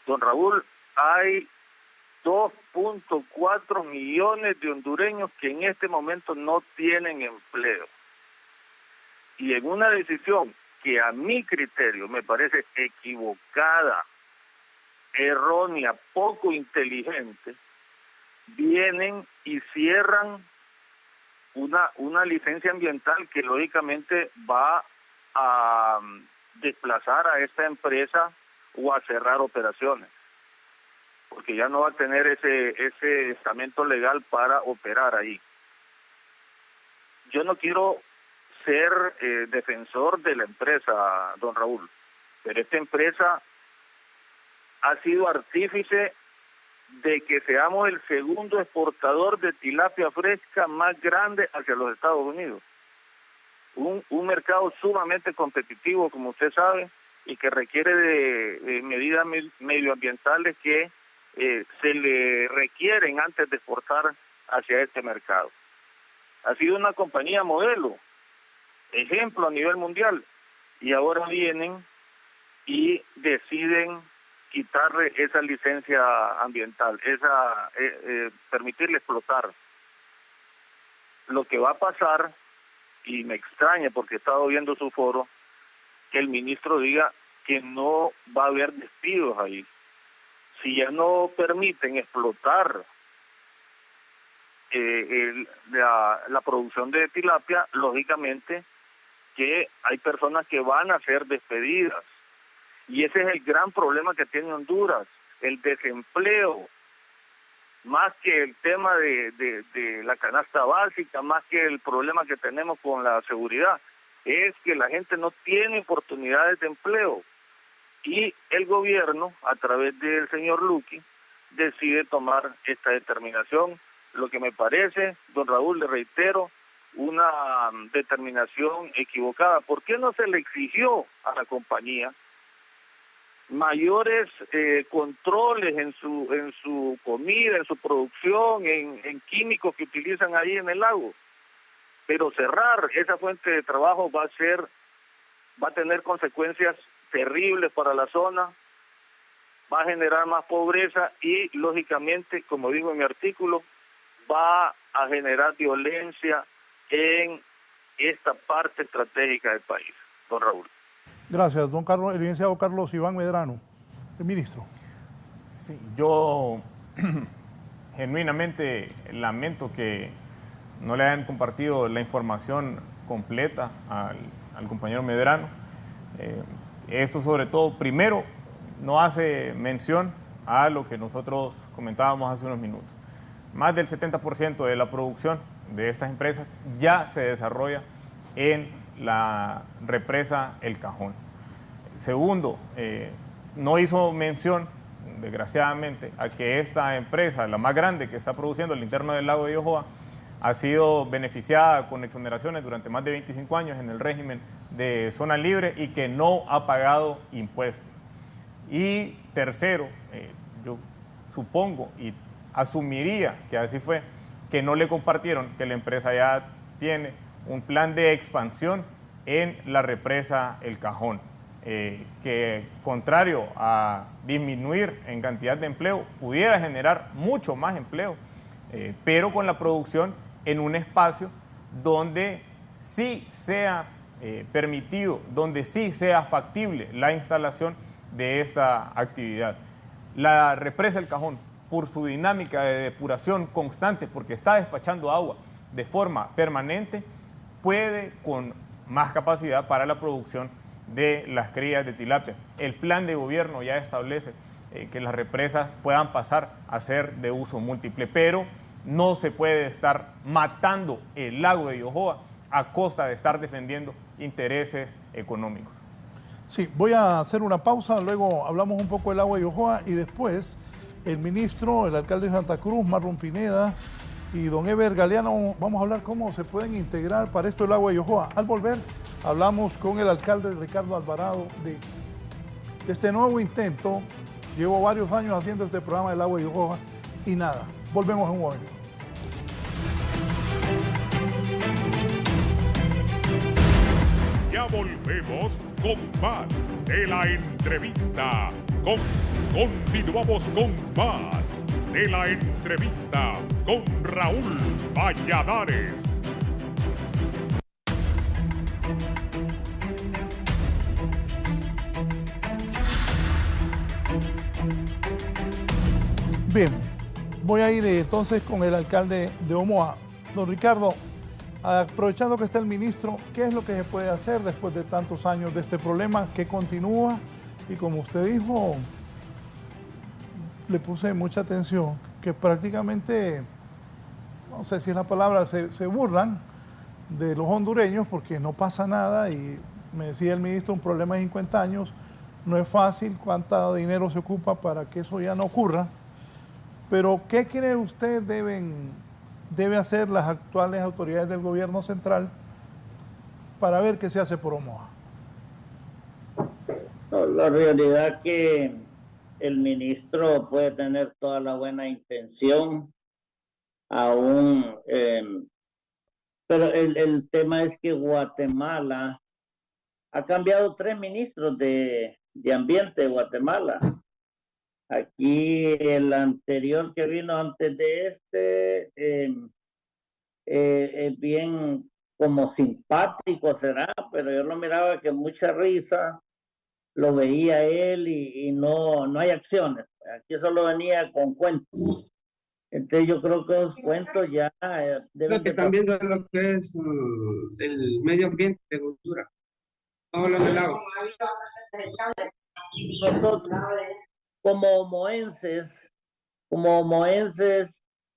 Don Raúl, hay 2.4 millones de hondureños que en este momento no tienen empleo. Y en una decisión que a mi criterio me parece equivocada, errónea, poco inteligente, vienen y cierran una licencia ambiental que lógicamente va a desplazar a esta empresa o a cerrar operaciones, porque ya no va a tener ese estamento legal para operar ahí. Yo no quiero ser defensor de la empresa, don Raúl, pero esta empresa ha sido artífice de que seamos el segundo exportador de tilapia fresca más grande hacia los Estados Unidos. Un mercado sumamente competitivo, como usted sabe, y que requiere de medidas medioambientales que se le requieren antes de exportar hacia este mercado. Ha sido una compañía modelo, ejemplo a nivel mundial, y ahora vienen y deciden quitarle esa licencia ambiental, permitirle explotar. Lo que va a pasar, y me extraña porque he estado viendo su foro, que el ministro diga que no va a haber despidos ahí. Si ya no permiten explotar la producción de tilapia, lógicamente que hay personas que van a ser despedidas. Y ese es el gran problema que tiene Honduras, el desempleo, más que el tema de la canasta básica, más que el problema que tenemos con la seguridad, es que la gente no tiene oportunidades de empleo. Y el gobierno, a través del señor Luqui, decide tomar esta determinación, lo que me parece, don Raúl, le reitero, una determinación equivocada. ¿Por qué no se le exigió a la compañía mayores controles en su comida, en su producción, en químicos que utilizan ahí en el lago? Pero cerrar esa fuente de trabajo va a tener consecuencias terribles para la zona, va a generar más pobreza y, lógicamente, como digo en mi artículo, va a generar violencia en esta parte estratégica del país, don Raúl. Gracias, don Carlos, el licenciado Carlos Iván Medrano. El ministro. Sí, yo genuinamente lamento que no le hayan compartido la información completa al compañero Medrano. Esto sobre todo, primero, no hace mención a lo que nosotros comentábamos hace unos minutos. Más del 70% de la producción de estas empresas ya se desarrolla en la represa El Cajón. Segundo, no hizo mención, desgraciadamente, a que esta empresa, la más grande que está produciendo el interno del lago de Yohoa, ha sido beneficiada con exoneraciones durante más de 25 años en el régimen de zona libre y que no ha pagado impuestos. Y tercero, yo supongo y asumiría que así fue, que no le compartieron que la empresa ya tiene un plan de expansión en la represa El Cajón, que contrario a disminuir en cantidad de empleo, pudiera generar mucho más empleo, pero con la producción en un espacio donde sí sea permitido, donde sí sea factible la instalación de esta actividad. La represa El Cajón, por su dinámica de depuración constante, porque está despachando agua de forma permanente, puede con más capacidad para la producción de las crías de tilapia. El plan de gobierno ya establece que las represas puedan pasar a ser de uso múltiple, pero no se puede estar matando el lago de Yohoa a costa de estar defendiendo intereses económicos. Sí, voy a hacer una pausa, luego hablamos un poco del agua de Yohoa y después el ministro, el alcalde de Santa Cruz, Marlon Pineda y don Eber Galeano, vamos a hablar cómo se pueden integrar para esto el agua de Yohoa. Al volver, hablamos con el alcalde Ricardo Alvarado de este nuevo intento. Llevo varios años haciendo este programa del agua de Yohoa y nada, volvemos en un momento. Ya volvemos con más de la entrevista. Continuamos con más de la entrevista con Raúl Valladares. Bien, voy a ir entonces con el alcalde de Omoa. Don Ricardo, aprovechando que está el ministro, ¿qué es lo que se puede hacer después de tantos años de este problema que continúa? Y como usted dijo, le puse mucha atención, que prácticamente, no sé si es la palabra, se burlan de los hondureños porque no pasa nada. Y me decía el ministro, un problema de 50 años, no es fácil, cuánto dinero se ocupa para que eso ya no ocurra. Pero, ¿qué cree usted debe hacer las actuales autoridades del gobierno central para ver qué se hace por Omoa? No, la realidad es que el ministro puede tener toda la buena intención, aún, pero el tema es que Guatemala ha cambiado 3 ministros de ambiente de Guatemala. Aquí el anterior que vino antes de este es bien como simpático será, pero yo lo miraba que mucha risa, lo veía él y no hay acciones. Aquí solo venía con cuentos. Entonces yo creo que los cuentos ya deben Lo que están viendo es lo que es el medio ambiente de cultura. Vamos a hablar del agua. Nosotros, como omoenses,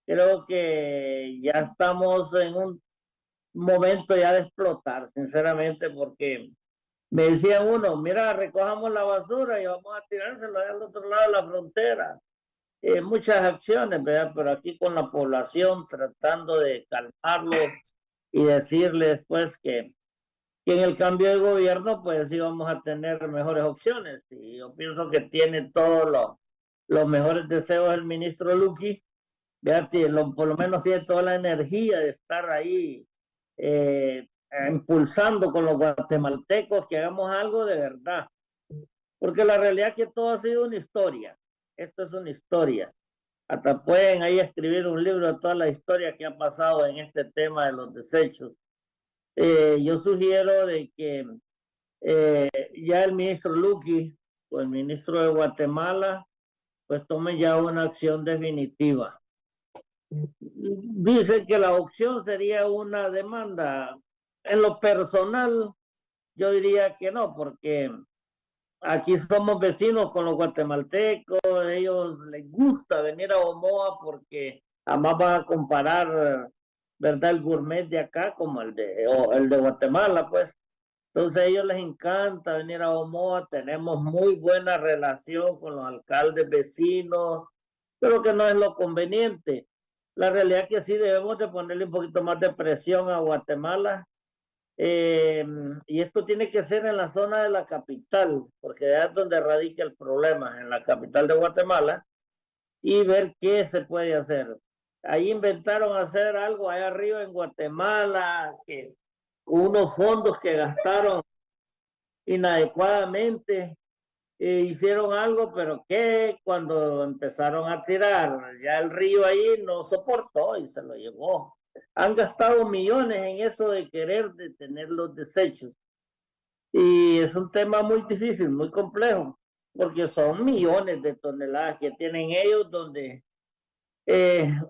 creo que ya estamos en un momento ya de explotar, sinceramente, porque me decía uno, mira, recojamos la basura y vamos a tirárselo al otro lado de la frontera. Muchas acciones, ¿verdad? Pero aquí con la población tratando de calmarlo y decirles pues que en el cambio de gobierno pues íbamos a tener mejores opciones. Y yo pienso que tiene todos los mejores deseos el ministro Luqui, ¿verdad? Por lo menos tiene toda la energía de estar ahí impulsando con los guatemaltecos que hagamos algo de verdad. Porque la realidad es que todo ha sido una historia. Esto es una historia. Hasta pueden ahí escribir un libro de toda la historia que ha pasado en este tema de los desechos. Yo sugiero de que ya el ministro Luqui o el ministro de Guatemala pues tomen ya una acción definitiva. Dice que la opción sería una demanda. En lo personal, yo diría que no, porque aquí somos vecinos con los guatemaltecos, a ellos les gusta venir a Omoa porque además van a comparar, ¿verdad? El gourmet de acá como el de Guatemala, pues. Entonces a ellos les encanta venir a Omoa, tenemos muy buena relación con los alcaldes vecinos, pero que no es lo conveniente. La realidad es que sí debemos de ponerle un poquito más de presión a Guatemala, y esto tiene que ser en la zona de la capital, porque es donde radica el problema, en la capital de Guatemala, y ver qué se puede hacer. Ahí inventaron hacer algo allá arriba en Guatemala, que unos fondos que gastaron inadecuadamente, hicieron algo, pero que cuando empezaron a tirar, ya el río ahí no soportó y se lo llevó. Han gastado millones en eso de querer detener los desechos. Y es un tema muy difícil, muy complejo, porque son millones de toneladas que tienen ellos donde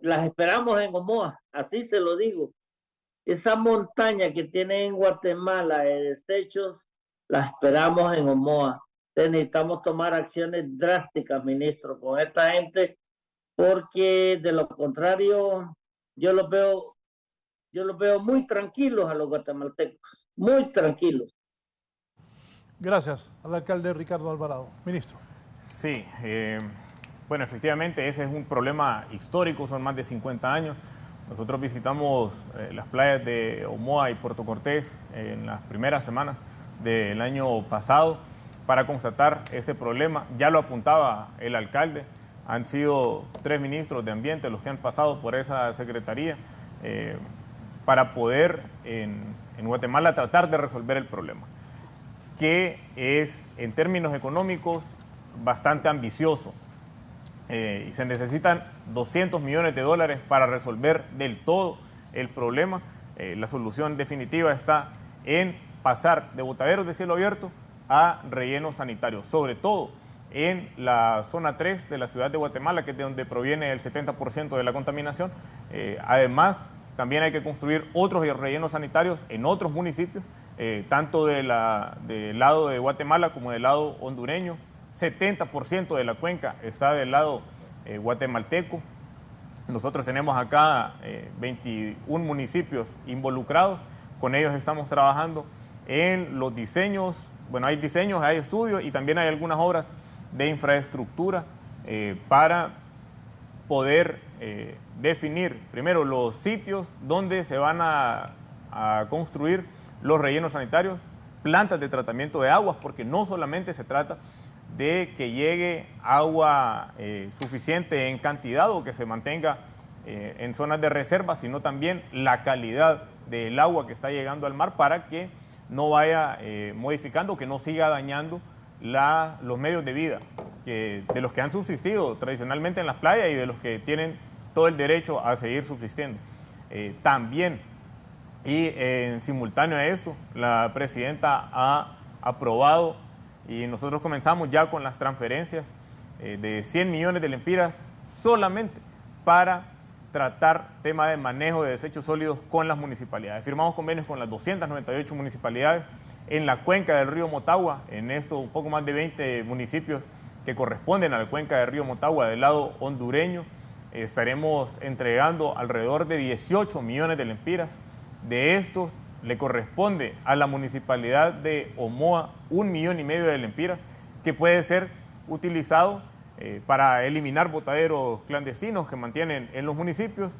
las esperamos en Omoa, así se lo digo. Esa montaña que tienen en Guatemala de desechos, la esperamos en Omoa. Entonces necesitamos tomar acciones drásticas, ministro, con esta gente, porque de lo contrario, yo los veo muy tranquilos a los guatemaltecos, muy tranquilos. Gracias al alcalde Ricardo Alvarado. Ministro. Sí, bueno, efectivamente ese es un problema histórico, son más de 50 años. Nosotros visitamos las playas de Omoa y Puerto Cortés en las primeras semanas del año pasado para constatar este problema. Ya lo apuntaba el alcalde, han sido 3 ministros de Ambiente los que han pasado por esa secretaría para poder en Guatemala tratar de resolver el problema, que es en términos económicos bastante ambicioso. Y se necesitan $200 millones para resolver del todo el problema. La solución definitiva está en pasar de botaderos de cielo abierto a rellenos sanitarios, sobre todo en la zona 3 de la ciudad de Guatemala, que es de donde proviene el 70% de la contaminación. Además, también hay que construir otros rellenos sanitarios en otros municipios, tanto del lado de Guatemala como del lado hondureño. 70% de la cuenca está del lado guatemalteco. Nosotros tenemos acá 21 municipios involucrados. Con ellos estamos trabajando en los diseños. Bueno, hay diseños, hay estudios y también hay algunas obras de infraestructura para poder definir primero los sitios donde se van a construir los rellenos sanitarios, plantas de tratamiento de aguas, porque no solamente se trata de que llegue agua suficiente en cantidad o que se mantenga en zonas de reserva, sino también la calidad del agua que está llegando al mar para que no vaya modificando, que no siga dañando los medios de vida de los que han subsistido tradicionalmente en las playas y de los que tienen todo el derecho a seguir subsistiendo. También, y en simultáneo a eso, la presidenta ha aprobado y nosotros comenzamos ya con las transferencias de 100 millones de lempiras solamente para tratar tema de manejo de desechos sólidos con las municipalidades. Firmamos convenios con las 298 municipalidades en la cuenca del río Motagua, en esto un poco más de 20 municipios que corresponden a la cuenca del río Motagua del lado hondureño. Estaremos entregando alrededor de 18 millones de lempiras. De estos le corresponde a la municipalidad de Omoa 1,5 millones de lempiras, que puede ser utilizado para eliminar botaderos clandestinos que mantienen en los municipios,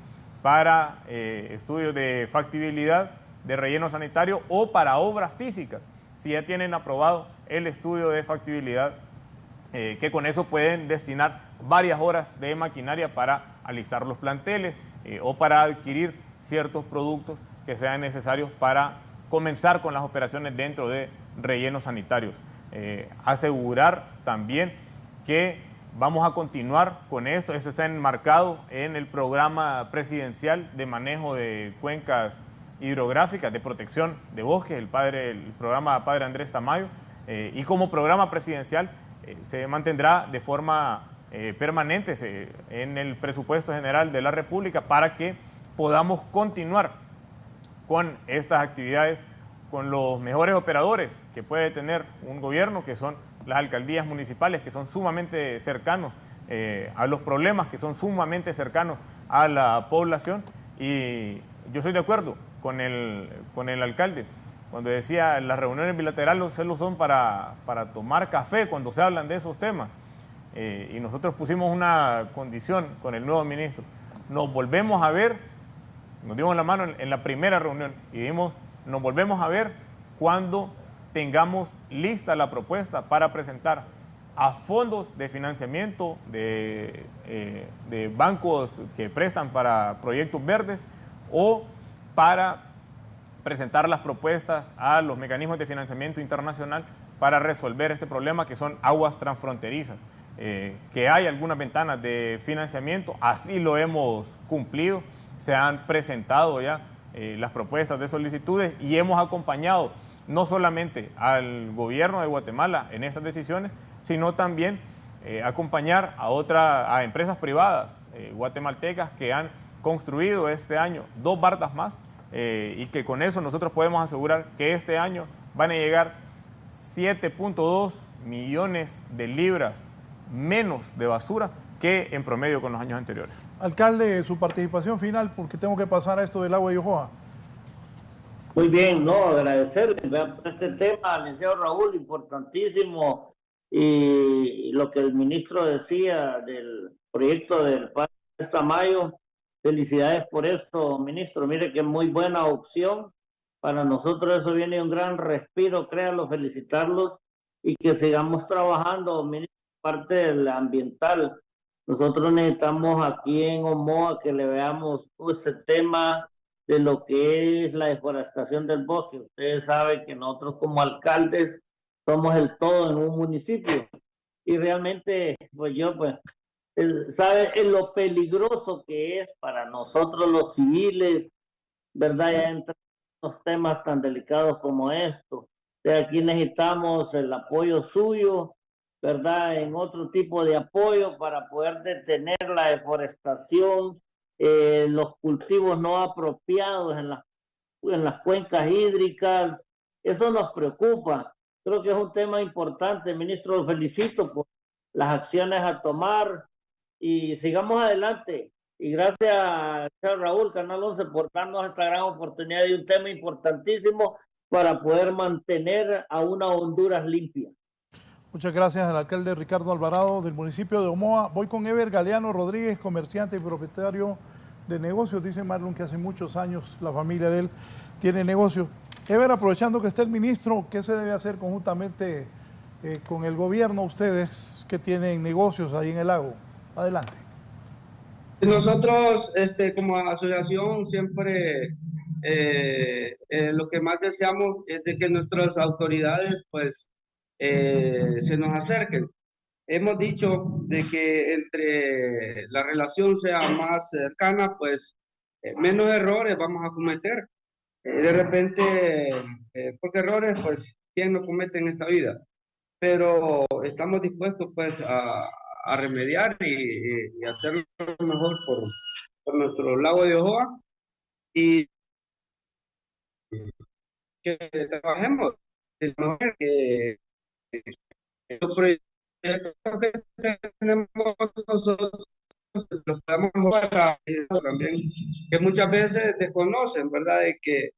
para estudios de factibilidad de relleno sanitario o para obras físicas, si ya tienen aprobado el estudio de factibilidad, que con eso pueden destinar varias horas de maquinaria para alistar los planteles o para adquirir ciertos productos que sean necesarios para comenzar con las operaciones dentro de rellenos sanitarios. Asegurar también que vamos a continuar con esto. Esto está enmarcado en el programa presidencial de manejo de cuencas hidrográficas, de protección de bosques, el programa Padre Andrés Tamayo, y como programa presidencial se mantendrá de forma permanentes en el presupuesto general de la República para que podamos continuar con estas actividades con los mejores operadores que puede tener un gobierno, que son las alcaldías municipales, que son sumamente cercanos a los problemas, que son sumamente cercanos a la población. Y yo estoy de acuerdo con el alcalde cuando decía las reuniones bilaterales solo son para tomar café cuando se hablan de esos temas. Y nosotros pusimos una condición con el nuevo ministro. Nos volvemos a ver, nos dimos la mano en la primera reunión y dijimos, nos volvemos a ver cuando tengamos lista la propuesta para presentar a fondos de financiamiento de bancos que prestan para proyectos verdes o para presentar las propuestas a los mecanismos de financiamiento internacional para resolver este problema que son aguas transfronterizas. Que hay algunas ventanas de financiamiento, así lo hemos cumplido, se han presentado ya las propuestas de solicitudes y hemos acompañado no solamente al gobierno de Guatemala en estas decisiones, sino también acompañar a empresas privadas guatemaltecas que han construido este año 2 bardas más y que con eso nosotros podemos asegurar que este año van a llegar 7.2 millones de libras menos de basura que en promedio con los años anteriores. Alcalde, su participación final, porque tengo que pasar a esto del agua de Yohoa. Muy bien, no, agradecerle por este tema al licenciado Raúl, importantísimo, y lo que el ministro decía del proyecto del Parque Tamayo, felicidades por esto, ministro, mire que muy buena opción, para nosotros eso viene un gran respiro, créanlo, felicitarlos, y que sigamos trabajando, ministro, parte del ambiental. Nosotros necesitamos aquí en Omoa que le veamos ese tema de lo que es la deforestación del bosque. Ustedes saben que nosotros como alcaldes somos el todo en un municipio y realmente pues yo sabe lo peligroso que es para nosotros los civiles, ¿verdad? Ya entrar en los temas tan delicados como esto. De aquí necesitamos el apoyo suyo, ¿verdad? En otro tipo de apoyo para poder detener la deforestación, los cultivos no apropiados en las cuencas hídricas. Eso nos preocupa. Creo que es un tema importante, ministro. Lo felicito por las acciones a tomar y sigamos adelante. Y gracias a Raúl, Canal 11, por darnos esta gran oportunidad de un tema importantísimo para poder mantener a una Honduras limpia. Muchas gracias al alcalde Ricardo Alvarado del municipio de Omoa. Voy con Ever Galeano Rodríguez, comerciante y propietario de negocios. Dice Marlon que hace muchos años la familia de él tiene negocios. Ever, aprovechando que está el ministro, ¿qué se debe hacer conjuntamente con el gobierno, ustedes que tienen negocios ahí en el lago? Adelante. Nosotros, como asociación, siempre lo que más deseamos es de que nuestras autoridades, pues, se nos acerquen. Hemos dicho de que entre la relación sea más cercana, pues, menos errores vamos a cometer. De repente, porque errores, pues, ¿quién no comete en esta vida? Pero estamos dispuestos, pues, a remediar y hacerlo mejor por nuestro lago de Yohoa y que trabajemos que los proyectos que tenemos nosotros pues, los podamos mejorar también, que muchas veces desconocen, ¿verdad? De que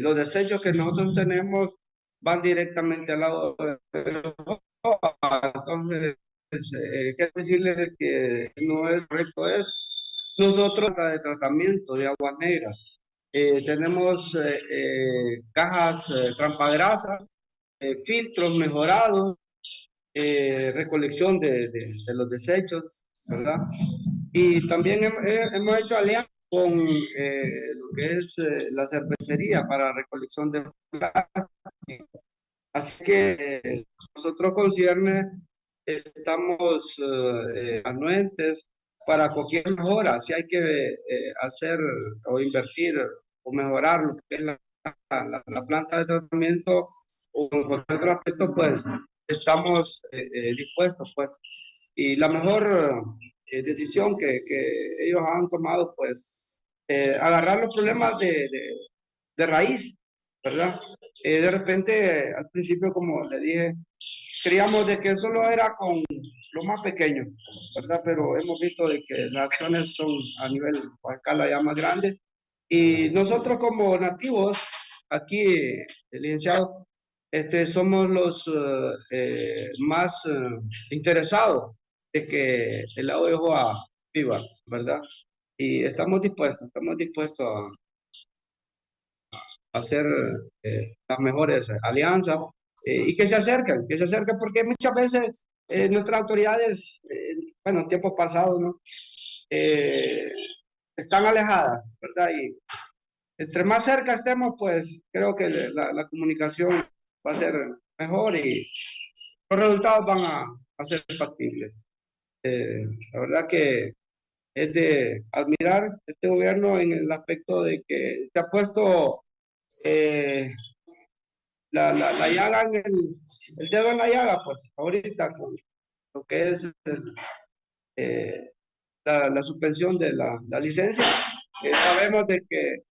los desechos que nosotros tenemos van directamente al lado de Yohoa. Entonces, quiero decirles que no es correcto eso. Nosotros, de tratamiento de aguas negras, tenemos cajas trampagrasa, filtros mejorados, recolección de los desechos, ¿verdad? Y también hemos hecho alianzas con lo que es la cervecería para recolección de plástico. Así que nosotros con Cierne estamos anuentes para cualquier mejora. Si hay que hacer o invertir o mejorar lo que es la planta de tratamiento o cualquier otro aspecto, pues estamos dispuestos, pues. y la mejor decisión que ellos han tomado, pues, agarrar los problemas de raíz, ¿verdad? De repente, al principio, como le dije, creíamos de que solo era con lo más pequeño, ¿verdad? Pero hemos visto de que las acciones son a nivel, a escala ya más grande. Y nosotros como nativos, aquí, licenciado, somos los más interesados de que el lago de Ojoa viva, ¿verdad? Y estamos dispuestos a hacer las mejores alianzas y que se acerquen, porque muchas veces nuestras autoridades, bueno, en tiempos pasados, ¿no? Están alejadas, ¿verdad? Y entre más cerca estemos, pues creo que la comunicación va a ser mejor y los resultados van a ser factibles. La verdad que es de admirar este gobierno en el aspecto de que se ha puesto la llaga el dedo en la llaga, pues ahorita con lo que es la suspensión de la licencia. Sabemos de que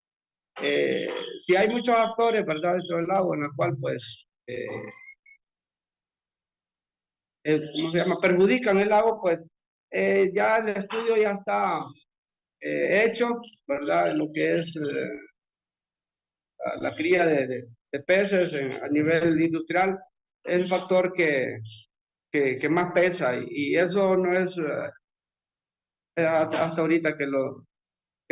si hay muchos actores, ¿verdad?, dentro del lago, en el cual, pues, ¿cómo se llama?, perjudican el lago, pues, ya el estudio ya está hecho, ¿verdad?, en lo que es la cría de peces a nivel industrial, es el factor que más pesa, y eso no es hasta ahorita que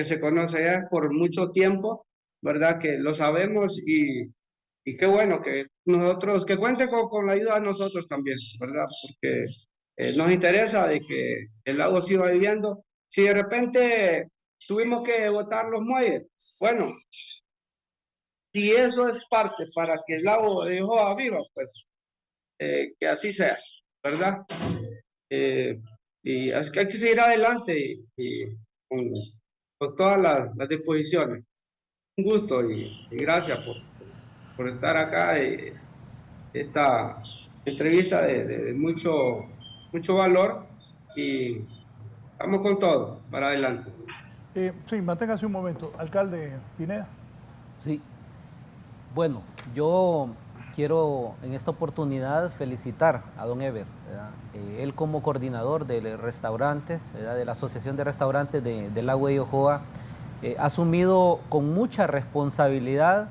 se conoce, ya por mucho tiempo, ¿verdad?, que lo sabemos, y qué bueno que nosotros, que cuente con la ayuda de nosotros también, ¿verdad? Porque nos interesa de que el lago siga viviendo. Si de repente tuvimos que botar los muelles, bueno, si eso es parte para que el lago de Ojoa viva, pues que así sea, ¿verdad? Y es que hay que seguir adelante y con todas las disposiciones. Un gusto y gracias por estar acá. Esta entrevista de mucho valor, y vamos con todo para adelante. Sí, manténgase un momento. Alcalde Pineda. Sí. Bueno, yo quiero en esta oportunidad felicitar a don Eber, él como coordinador de restaurantes, ¿verdad?, de la Asociación de Restaurantes del Lago de Ojoa, ha asumido con mucha responsabilidad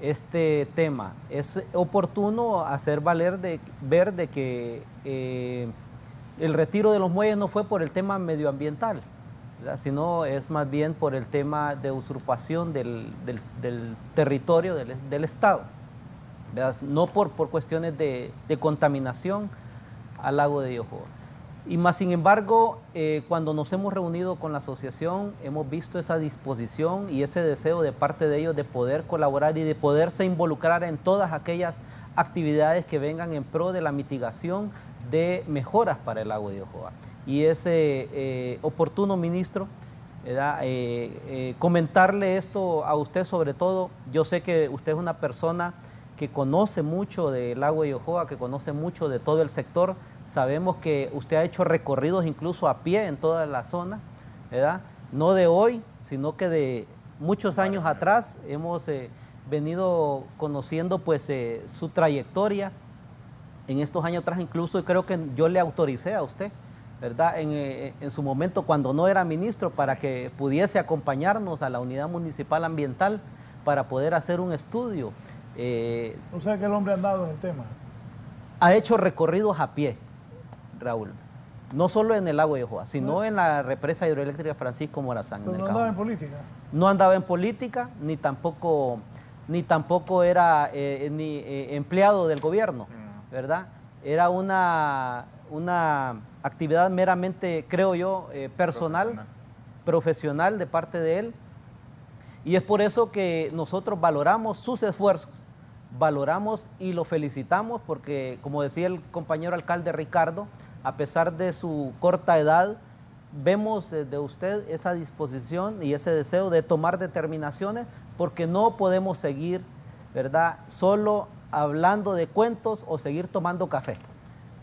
este tema. Es oportuno hacer valer ver de que el retiro de los muelles no fue por el tema medioambiental, ¿verdad?, sino es más bien por el tema de usurpación del territorio del Estado, ¿verdad?, no por cuestiones de contaminación al lago de Ojoa. Y más sin embargo, cuando nos hemos reunido con la asociación, hemos visto esa disposición y ese deseo de parte de ellos de poder colaborar y de poderse involucrar en todas aquellas actividades que vengan en pro de la mitigación de mejoras para el lago de Ojoa. Y es oportuno, ministro, comentarle esto a usted sobre todo. Yo sé que usted es una persona que conoce mucho del lago de Ojoa, que conoce mucho de todo el sector. Sabemos que usted ha hecho recorridos incluso a pie en toda la zona, ¿verdad? No de hoy, sino que de muchos años atrás hemos venido conociendo pues su trayectoria. En estos años atrás incluso creo que yo le autoricé a usted, ¿verdad?, en su momento cuando no era ministro, para que pudiese acompañarnos a la Unidad Municipal Ambiental para poder hacer un estudio. O sea que el hombre ha andado en el tema. Ha hecho recorridos a pie, Raúl. No solo en el lago de Ojoa, sino en la represa hidroeléctrica Francisco Morazán. ¿Pero no andaba en política? No andaba en política, ni tampoco era empleado del gobierno, ¿verdad? Era una actividad meramente, creo yo, personal, profesional de parte de él. Y es por eso que nosotros valoramos sus esfuerzos, valoramos y lo felicitamos, porque, como decía el compañero alcalde Ricardo, a pesar de su corta edad, vemos de usted esa disposición y ese deseo de tomar determinaciones, porque no podemos seguir, ¿verdad?, solo hablando de cuentos o seguir tomando café,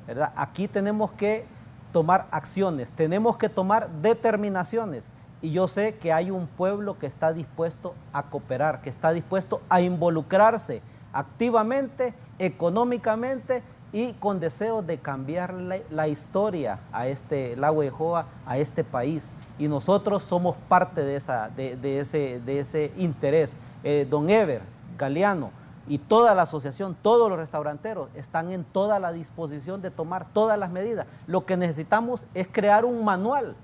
¿verdad? Aquí tenemos que tomar acciones, tenemos que tomar determinaciones. Y yo sé que hay un pueblo que está dispuesto a cooperar, que está dispuesto a involucrarse activamente, económicamente y con deseo de cambiar la historia a este lago de Joa, a este país. Y nosotros somos parte de ese interés. Don Ever, Galeano y toda la asociación, todos los restauranteros están en toda la disposición de tomar todas las medidas. Lo que necesitamos es crear un manual,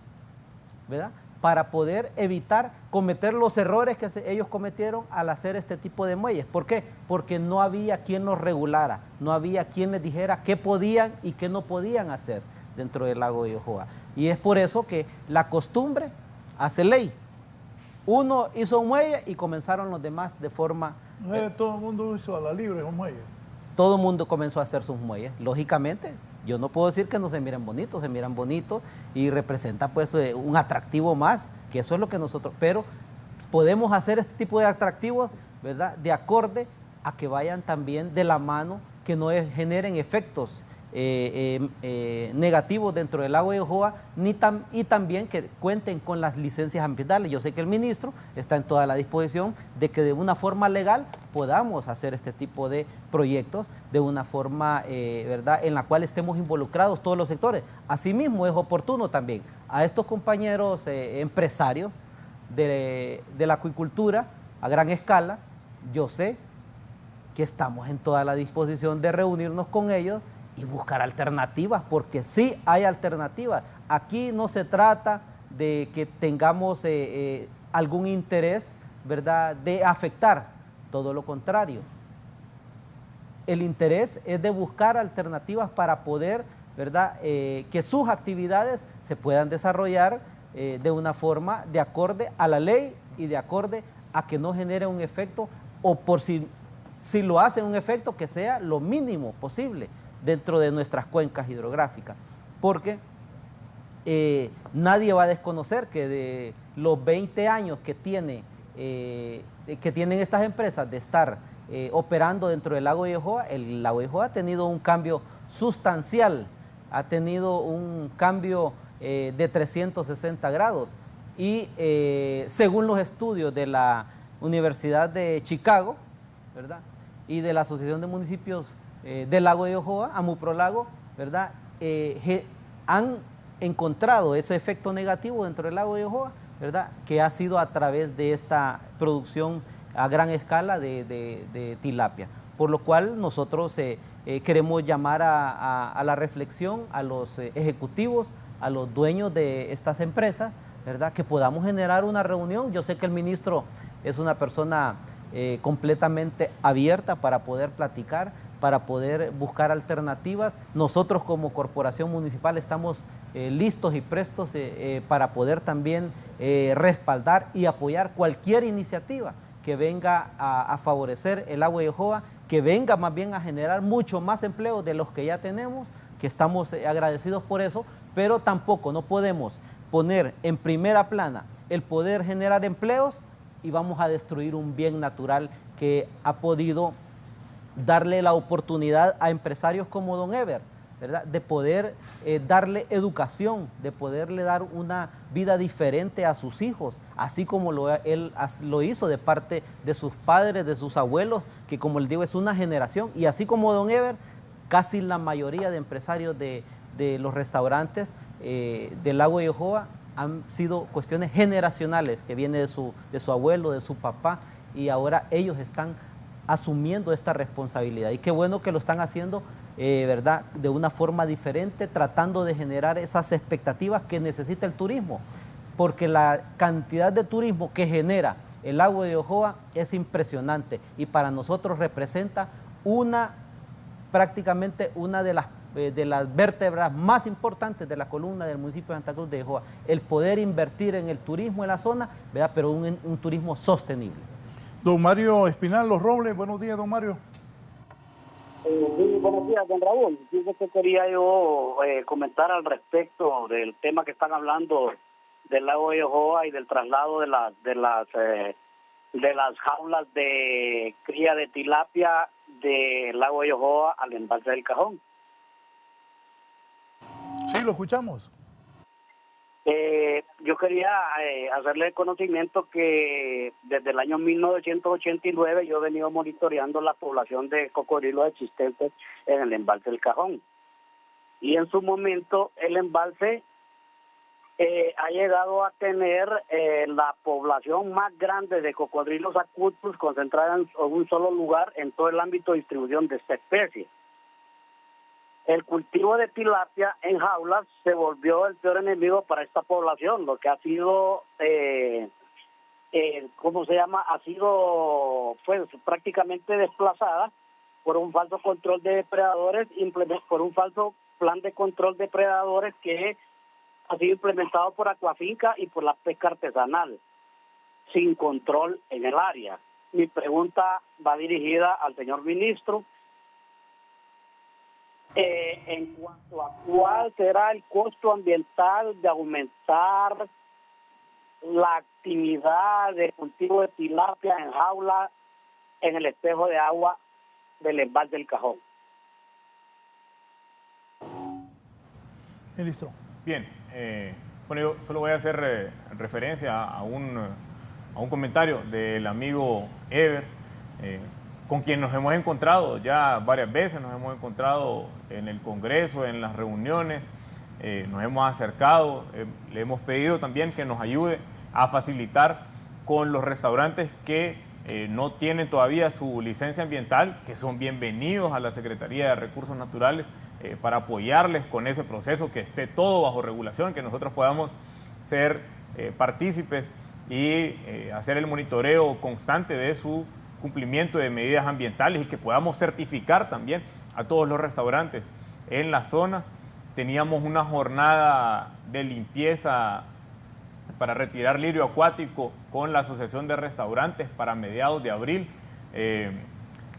¿verdad?, para poder evitar cometer los errores que ellos cometieron al hacer este tipo de muelles. ¿Por qué? Porque no había quien los regulara, no había quien les dijera qué podían y qué no podían hacer dentro del lago de Yohoa. Y es por eso que la costumbre hace ley. Uno hizo un muelle y comenzaron los demás de forma... todo el mundo hizo a la libre un muelle. Todo el mundo comenzó a hacer sus muelles. Lógicamente, yo no puedo decir que no se miren bonitos, se miran bonitos y representa pues un atractivo más, que eso es lo que nosotros... Pero podemos hacer este tipo de atractivos, ¿verdad?, de acorde a que vayan también de la mano, que no generen efectos negativos dentro del lago de Yohoa, y también que cuenten con las licencias ambientales. Yo sé que el ministro está en toda la disposición de que de una forma legal podamos hacer este tipo de proyectos de una forma, ¿verdad?, en la cual estemos involucrados todos los sectores. Asimismo, es oportuno también a estos compañeros empresarios de la acuicultura a gran escala. Yo sé que estamos en toda la disposición de reunirnos con ellos y buscar alternativas, porque sí hay alternativas. Aquí no se trata de que tengamos algún interés, ¿verdad?, de afectar, todo lo contrario. El interés es de buscar alternativas para poder, ¿verdad?, que sus actividades se puedan desarrollar de una forma de acorde a la ley y de acorde a que no genere un efecto, o por si lo hace un efecto, que sea lo mínimo posible dentro de nuestras cuencas hidrográficas, porque nadie va a desconocer que de los 20 años que tienen estas empresas de estar operando dentro del lago de Yohoa, el lago de Yohoa ha tenido un cambio sustancial, ha tenido un cambio de 360 grados, y según los estudios de la Universidad de Chicago, ¿verdad?, y de la Asociación de Municipios del lago de Yohoa, Amuprolago, ¿verdad?, han encontrado ese efecto negativo dentro del lago de Yohoa, ¿verdad?, que ha sido a través de esta producción a gran escala de tilapia. Por lo cual nosotros queremos llamar a la reflexión a los ejecutivos, a los dueños de estas empresas, ¿verdad?, que podamos generar una reunión. Yo sé que el ministro es una persona completamente abierta para poder platicar, para poder buscar alternativas. Nosotros como corporación municipal estamos listos y prestos para poder también respaldar y apoyar cualquier iniciativa que venga a favorecer el lago de Yohoa, que venga más bien a generar mucho más empleo de los que ya tenemos, que estamos agradecidos por eso, pero tampoco no podemos poner en primera plana el poder generar empleos y vamos a destruir un bien natural que ha podido darle la oportunidad a empresarios como Don Ever, ¿verdad?, de poder darle educación, de poderle dar una vida diferente a sus hijos, así como él lo hizo de parte de sus padres, de sus abuelos, que como les digo es una generación, y así como Don Ever, casi la mayoría de empresarios de los restaurantes del lago de Yohoa han sido cuestiones generacionales que viene de su abuelo, de su papá, y ahora ellos están asumiendo esta responsabilidad. Y qué bueno que lo están haciendo, ¿verdad?, de una forma diferente, tratando de generar esas expectativas que necesita el turismo, porque la cantidad de turismo que genera el lago de Yohoa es impresionante, y para nosotros representa prácticamente una de las vértebras más importantes de la columna del municipio de Santa Cruz de Yohoa, el poder invertir en el turismo en la zona, ¿verdad?, pero un turismo sostenible. Don Mario Espinal, Los Robles, buenos días, don Mario. Sí, buenos días, don Raúl. Yo quería comentar al respecto del tema que están hablando del lago de Yohoa y del traslado de las jaulas de cría de tilapia del lago de Yohoa al embalse del Cajón. Sí, lo escuchamos. Yo quería hacerle conocimiento que desde el año 1989 yo he venido monitoreando la población de cocodrilos existentes en el embalse del Cajón. Y en su momento el embalse ha llegado a tener la población más grande de cocodrilos acutus concentrada en un solo lugar en todo el ámbito de distribución de esta especie. El cultivo de tilapia en jaulas se volvió el peor enemigo para esta población, lo que ha sido, ha sido pues prácticamente desplazada por un falso control de depredadores, por un falso plan de control de depredadores que ha sido implementado por Acuafinca y por la pesca artesanal, sin control en el área. Mi pregunta va dirigida al señor ministro. En cuanto a cuál será el costo ambiental de aumentar la actividad de cultivo de tilapia en jaula en el espejo de agua del embalse del Cajón. Ministro. Bien, bueno, yo solo voy a hacer referencia a un comentario del amigo Ever, con quien nos hemos encontrado ya varias veces, nos hemos encontrado en el Congreso, en las reuniones, nos hemos acercado, le hemos pedido también que nos ayude a facilitar con los restaurantes que no tienen todavía su licencia ambiental, que son bienvenidos a la Secretaría de Recursos Naturales para apoyarles con ese proceso, que esté todo bajo regulación, que nosotros podamos ser partícipes y hacer el monitoreo constante de su cumplimiento de medidas ambientales y que podamos certificar también a todos los restaurantes en la zona. Teníamos una jornada de limpieza para retirar lirio acuático con la Asociación de Restaurantes para mediados de abril,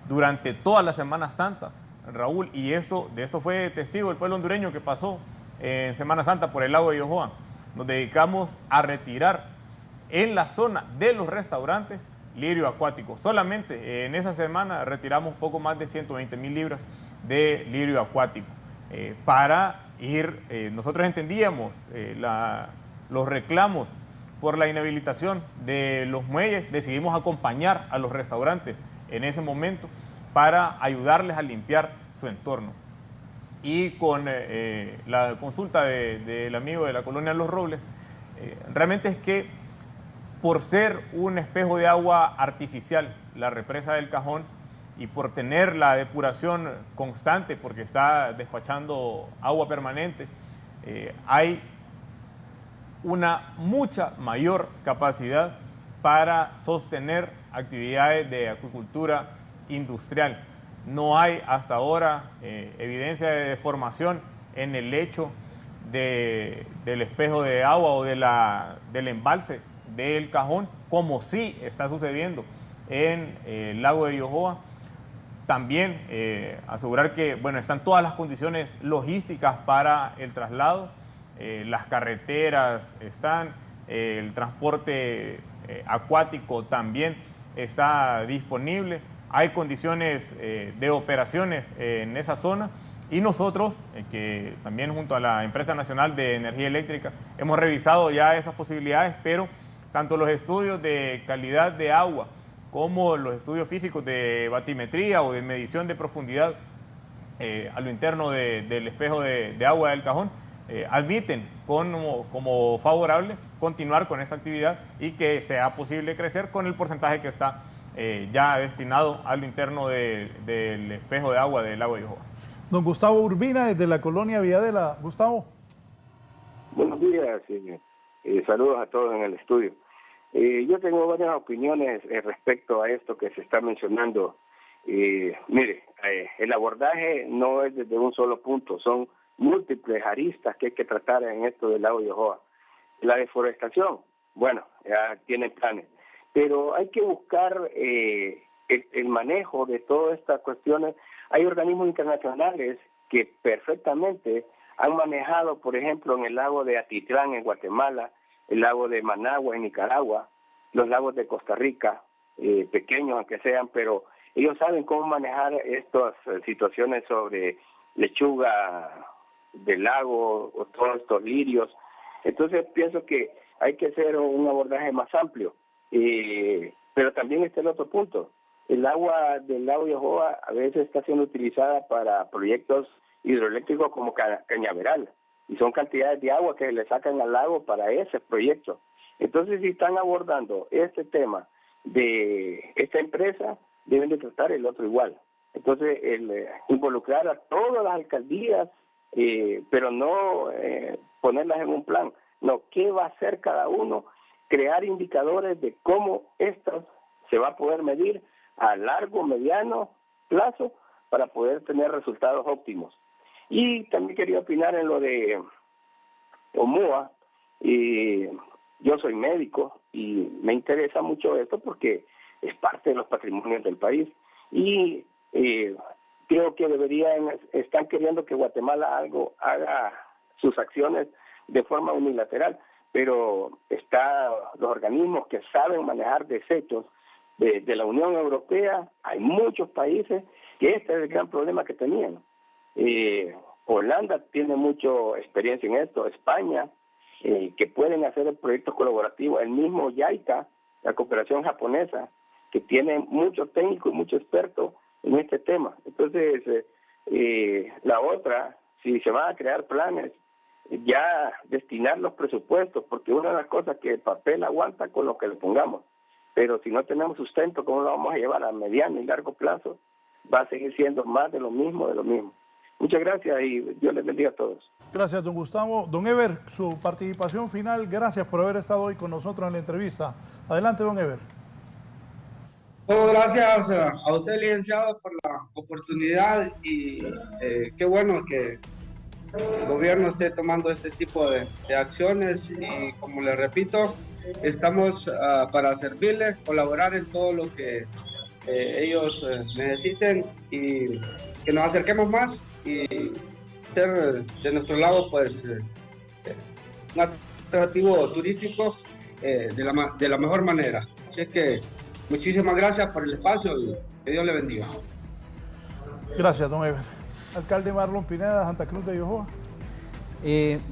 durante toda la Semana Santa, Raúl, y de esto fue testigo el pueblo hondureño que pasó en Semana Santa por el lago de Yohoa. Nos dedicamos a retirar en la zona de los restaurantes lirio acuático. Solamente en esa semana retiramos poco más de 120,000 libras de lirio acuático para ir, nosotros entendíamos los reclamos por la inhabilitación de los muelles, decidimos acompañar a los restaurantes en ese momento para ayudarles a limpiar su entorno. Y con la consulta del amigo de la colonia Los Robles, realmente es que por ser un espejo de agua artificial, la represa del Cajón, y por tener la depuración constante, porque está despachando agua permanente, hay una mucha mayor capacidad para sostener actividades de acuicultura industrial. No hay hasta ahora evidencia de deformación en el lecho del espejo de agua o del embalse del Cajón, como sí está sucediendo en el lago de Yohoa. También asegurar que están todas las condiciones logísticas para el traslado, las carreteras están, el transporte acuático también está disponible, hay condiciones de operaciones en esa zona, y nosotros, que también junto a la Empresa Nacional de Energía Eléctrica hemos revisado ya esas posibilidades, pero tanto los estudios de calidad de agua como los estudios físicos de batimetría o de medición de profundidad a lo interno del espejo de agua del Cajón admiten como favorable continuar con esta actividad y que sea posible crecer con el porcentaje que está ya destinado a lo interno del espejo de agua del lago de Yohoa. Don Gustavo Urbina, desde la colonia Villadela. Gustavo. Buenos días, saludos a todos en el estudio. Yo tengo varias opiniones respecto a esto que se está mencionando. Mire, el abordaje no es desde un solo punto, son múltiples aristas que hay que tratar en esto del lago de Yohoa. La deforestación, ya tienen planes, pero hay que buscar el manejo de todas estas cuestiones. Hay organismos internacionales que perfectamente han manejado, por ejemplo, en el lago de Atitlán, en Guatemala, el lago de Managua, en Nicaragua, los lagos de Costa Rica, pequeños aunque sean, pero ellos saben cómo manejar estas situaciones sobre lechuga del lago, o todos estos lirios. Entonces pienso que hay que hacer un abordaje más amplio. Pero también está el otro punto. El agua del lago Yohoa a veces está siendo utilizada para proyectos hidroeléctricos como Cañaveral, y son cantidades de agua que le sacan al lago para ese proyecto. Entonces, si están abordando este tema de esta empresa, deben de tratar el otro igual. Entonces, involucrar a todas las alcaldías, pero no ponerlas en un plan. No, ¿qué va a hacer cada uno? Crear indicadores de cómo estas se va a poder medir a largo, mediano plazo para poder tener resultados óptimos. Y también quería opinar en lo de Omoa. Yo soy médico y me interesa mucho esto porque es parte de los patrimonios del país. Y creo que están queriendo que Guatemala haga sus acciones de forma unilateral, pero están los organismos que saben manejar desechos de la Unión Europea. Hay muchos países que este es el gran problema que tenían. Holanda tiene mucha experiencia en esto, España, que pueden hacer proyectos colaborativos, el mismo JICA, la cooperación japonesa, que tiene muchos técnicos y muchos expertos en este tema. Entonces, la otra, si se van a crear planes, ya destinar los presupuestos, porque una de las cosas que el papel aguanta con lo que le pongamos, pero si no tenemos sustento, ¿cómo lo vamos a llevar a mediano y largo plazo? Va a seguir siendo más de lo mismo, de lo mismo. Muchas gracias y Dios les bendiga a todos. Gracias, don Gustavo. Don Eber, su participación final. Gracias por haber estado hoy con nosotros en la entrevista. Adelante, don Eber. Gracias a usted, licenciado, por la oportunidad y qué bueno que el gobierno esté tomando este tipo de acciones y, como le repito, estamos para servirles, colaborar en todo lo que ellos necesiten y que nos acerquemos más y ser de nuestro lado pues un atractivo turístico de la mejor manera. Así que muchísimas gracias por el espacio y que Dios le bendiga. Gracias, don Eber. Alcalde Marlon Pineda, Santa Cruz de Yohoa.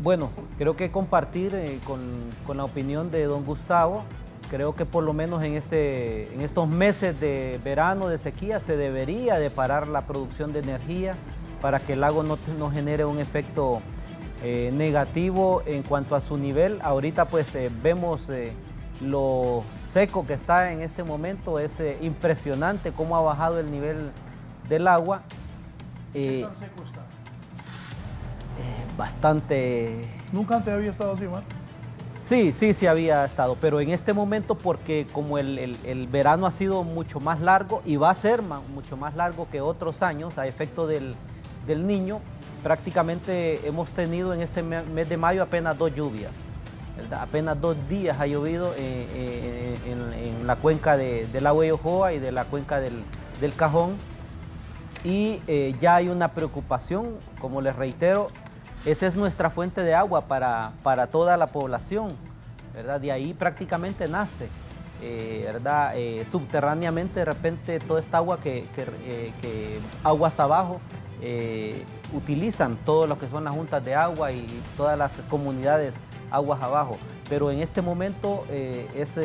Bueno, creo que compartir con la opinión de don Gustavo. Creo que por lo menos en estos meses de verano, de sequía, se debería de parar la producción de energía para que el lago no genere un efecto negativo en cuanto a su nivel. Ahorita pues vemos lo seco que está en este momento. Es impresionante cómo ha bajado el nivel del agua. ¿Qué tan seco está? Bastante. ¿Nunca antes había estado así, Mar? Sí había estado, pero en este momento, porque como el verano ha sido mucho más largo y va a ser mucho más largo que otros años a efecto del Niño, prácticamente hemos tenido en este mes de mayo apenas 2 lluvias, ¿verdad? Apenas 2 días ha llovido en la cuenca del lago Yohoa y de la cuenca del Cajón, y ya hay una preocupación, como les reitero. Esa es nuestra fuente de agua para toda la población, ¿verdad? De ahí prácticamente nace, ¿verdad? Subterráneamente, de repente, toda esta agua que aguas abajo utilizan todo lo que son las juntas de agua y todas las comunidades aguas abajo. Pero en este momento es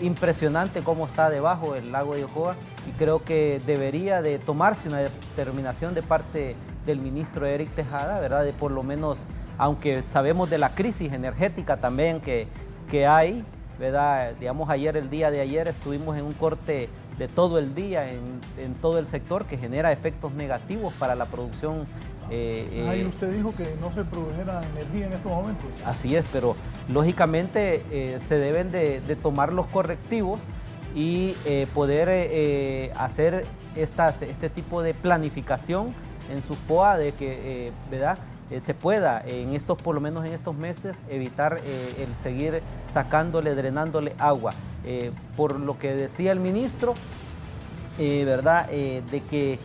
impresionante cómo está debajo el lago de Yohoa, y creo que debería de tomarse una determinación de parte del ministro Eric Tejada, ¿verdad? De por lo menos, aunque sabemos de la crisis energética también que hay, ¿verdad? Digamos, el día de ayer estuvimos en un corte de todo el día en todo el sector, que genera efectos negativos para la producción. Ahí usted dijo que no se produjera energía en estos momentos. Así es, pero lógicamente se deben de tomar los correctivos y poder hacer este tipo de planificación en su POA, de que ¿verdad? Se pueda por lo menos en estos meses evitar el seguir sacándole, drenándole agua. Por lo que decía el ministro, ¿verdad? De que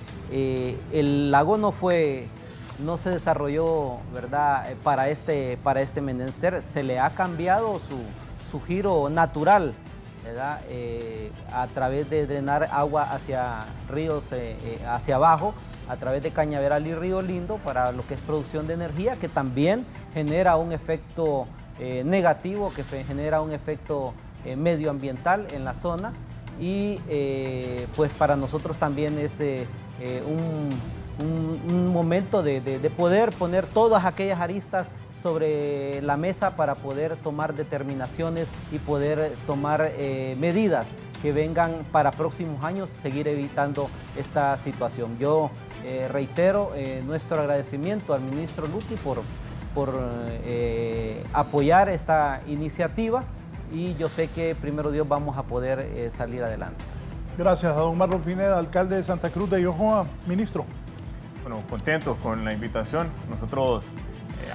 el lago no se desarrolló, ¿verdad? Para este menester, se le ha cambiado su giro natural, ¿verdad? A través de drenar agua hacia ríos hacia abajo, a través de Cañaveral y Río Lindo para lo que es producción de energía, que también genera un efecto negativo, que genera un efecto medioambiental en la zona, y pues para nosotros también es un momento de poder poner todas aquellas aristas sobre la mesa para poder tomar determinaciones y poder tomar medidas que vengan para próximos años, seguir evitando esta situación. Yo reitero nuestro agradecimiento al ministro Luqui por apoyar esta iniciativa, y yo sé que primero Dios vamos a poder salir adelante. Gracias a don Marlon Pineda, alcalde de Santa Cruz de Yojoa. Ministro. Bueno, contentos con la invitación, nosotros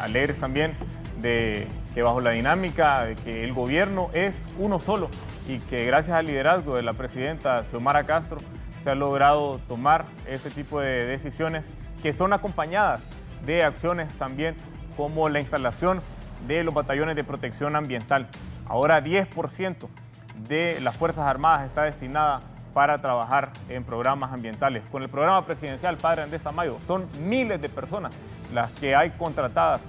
alegres también de que bajo la dinámica de que el gobierno es uno solo y que gracias al liderazgo de la presidenta Xiomara Castro se ha logrado tomar este tipo de decisiones que son acompañadas de acciones también como la instalación de los batallones de protección ambiental. Ahora 10% de las Fuerzas Armadas está destinada para trabajar en programas ambientales. Con el programa presidencial Padre Andrés Tamayo son miles de personas las que hay contratadas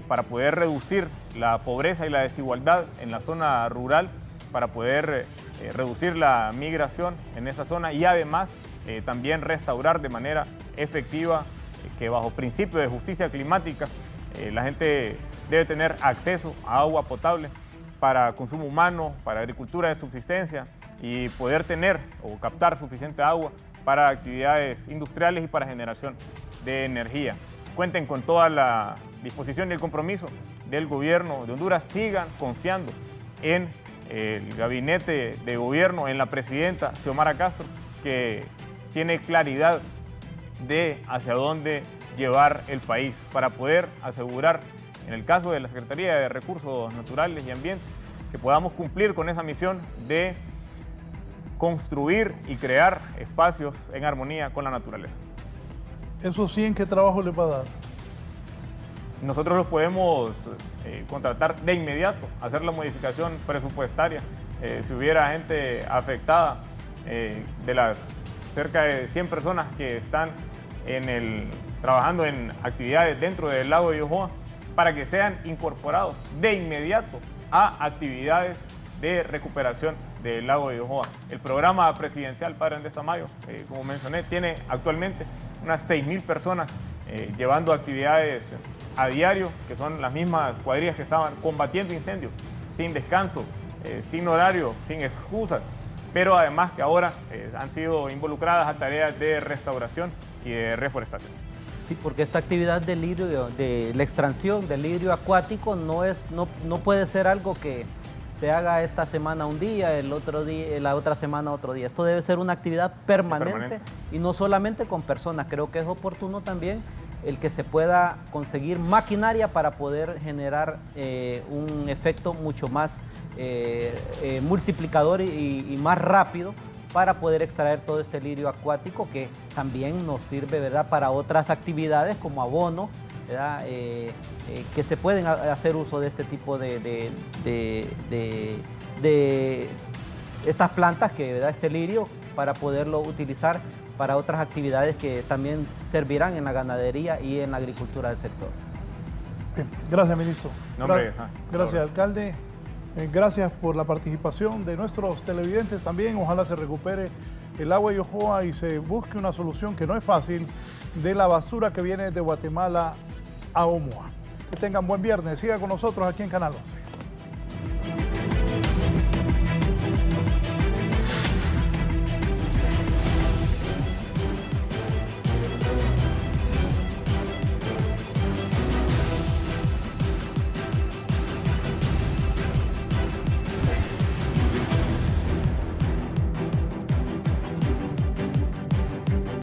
para poder reducir la pobreza y la desigualdad en la zona rural, para poder reducir la migración en esa zona y además también restaurar de manera efectiva que bajo principio de justicia climática la gente debe tener acceso a agua potable para consumo humano, para agricultura de subsistencia y poder tener o captar suficiente agua para actividades industriales y para generación de energía. Cuenten con toda la disposición y el compromiso del gobierno de Honduras. Sigan confiando en el gabinete de gobierno, en la presidenta Xiomara Castro, que tiene claridad de hacia dónde llevar el país para poder asegurar, en el caso de la Secretaría de Recursos Naturales y Ambiente, que podamos cumplir con esa misión de construir y crear espacios en armonía con la naturaleza. ¿Eso sí en qué trabajo le va a dar? Nosotros los podemos contratar de inmediato, hacer la modificación presupuestaria. Si hubiera gente afectada, de las cerca de 100 personas que están trabajando en actividades dentro del lago de Yojoa, para que sean incorporados de inmediato a actividades de recuperación del lago de Yojoa. El programa presidencial Padre Andrés Tamayo, como mencioné, tiene actualmente unas 6.000 personas llevando actividades a diario, que son las mismas cuadrillas que estaban combatiendo incendios, sin descanso, sin horario, sin excusas, pero además que ahora han sido involucradas a tareas de restauración y de reforestación. Sí, porque esta actividad del lirio, de la extracción del lirio acuático no puede ser algo que se haga esta semana un día, el otro día, la otra semana otro día. Esto debe ser una actividad permanente y no solamente con personas. Creo que es oportuno también el que se pueda conseguir maquinaria para poder generar un efecto mucho más multiplicador y más rápido para poder extraer todo este lirio acuático que también nos sirve, ¿verdad?, para otras actividades como abono, ¿verdad? Que se pueden hacer uso de este tipo de estas plantas, que, ¿verdad?, este lirio, para poderlo utilizar para otras actividades que también servirán en la ganadería y en la agricultura del sector. Bien. Gracias, ministro. Gracias, alcalde. Gracias por la participación de nuestros televidentes también. Ojalá se recupere el agua de Yojoa y se busque una solución, que no es fácil, de la basura que viene de Guatemala a Omoa. Que tengan buen viernes. Siga con nosotros aquí en Canal 11.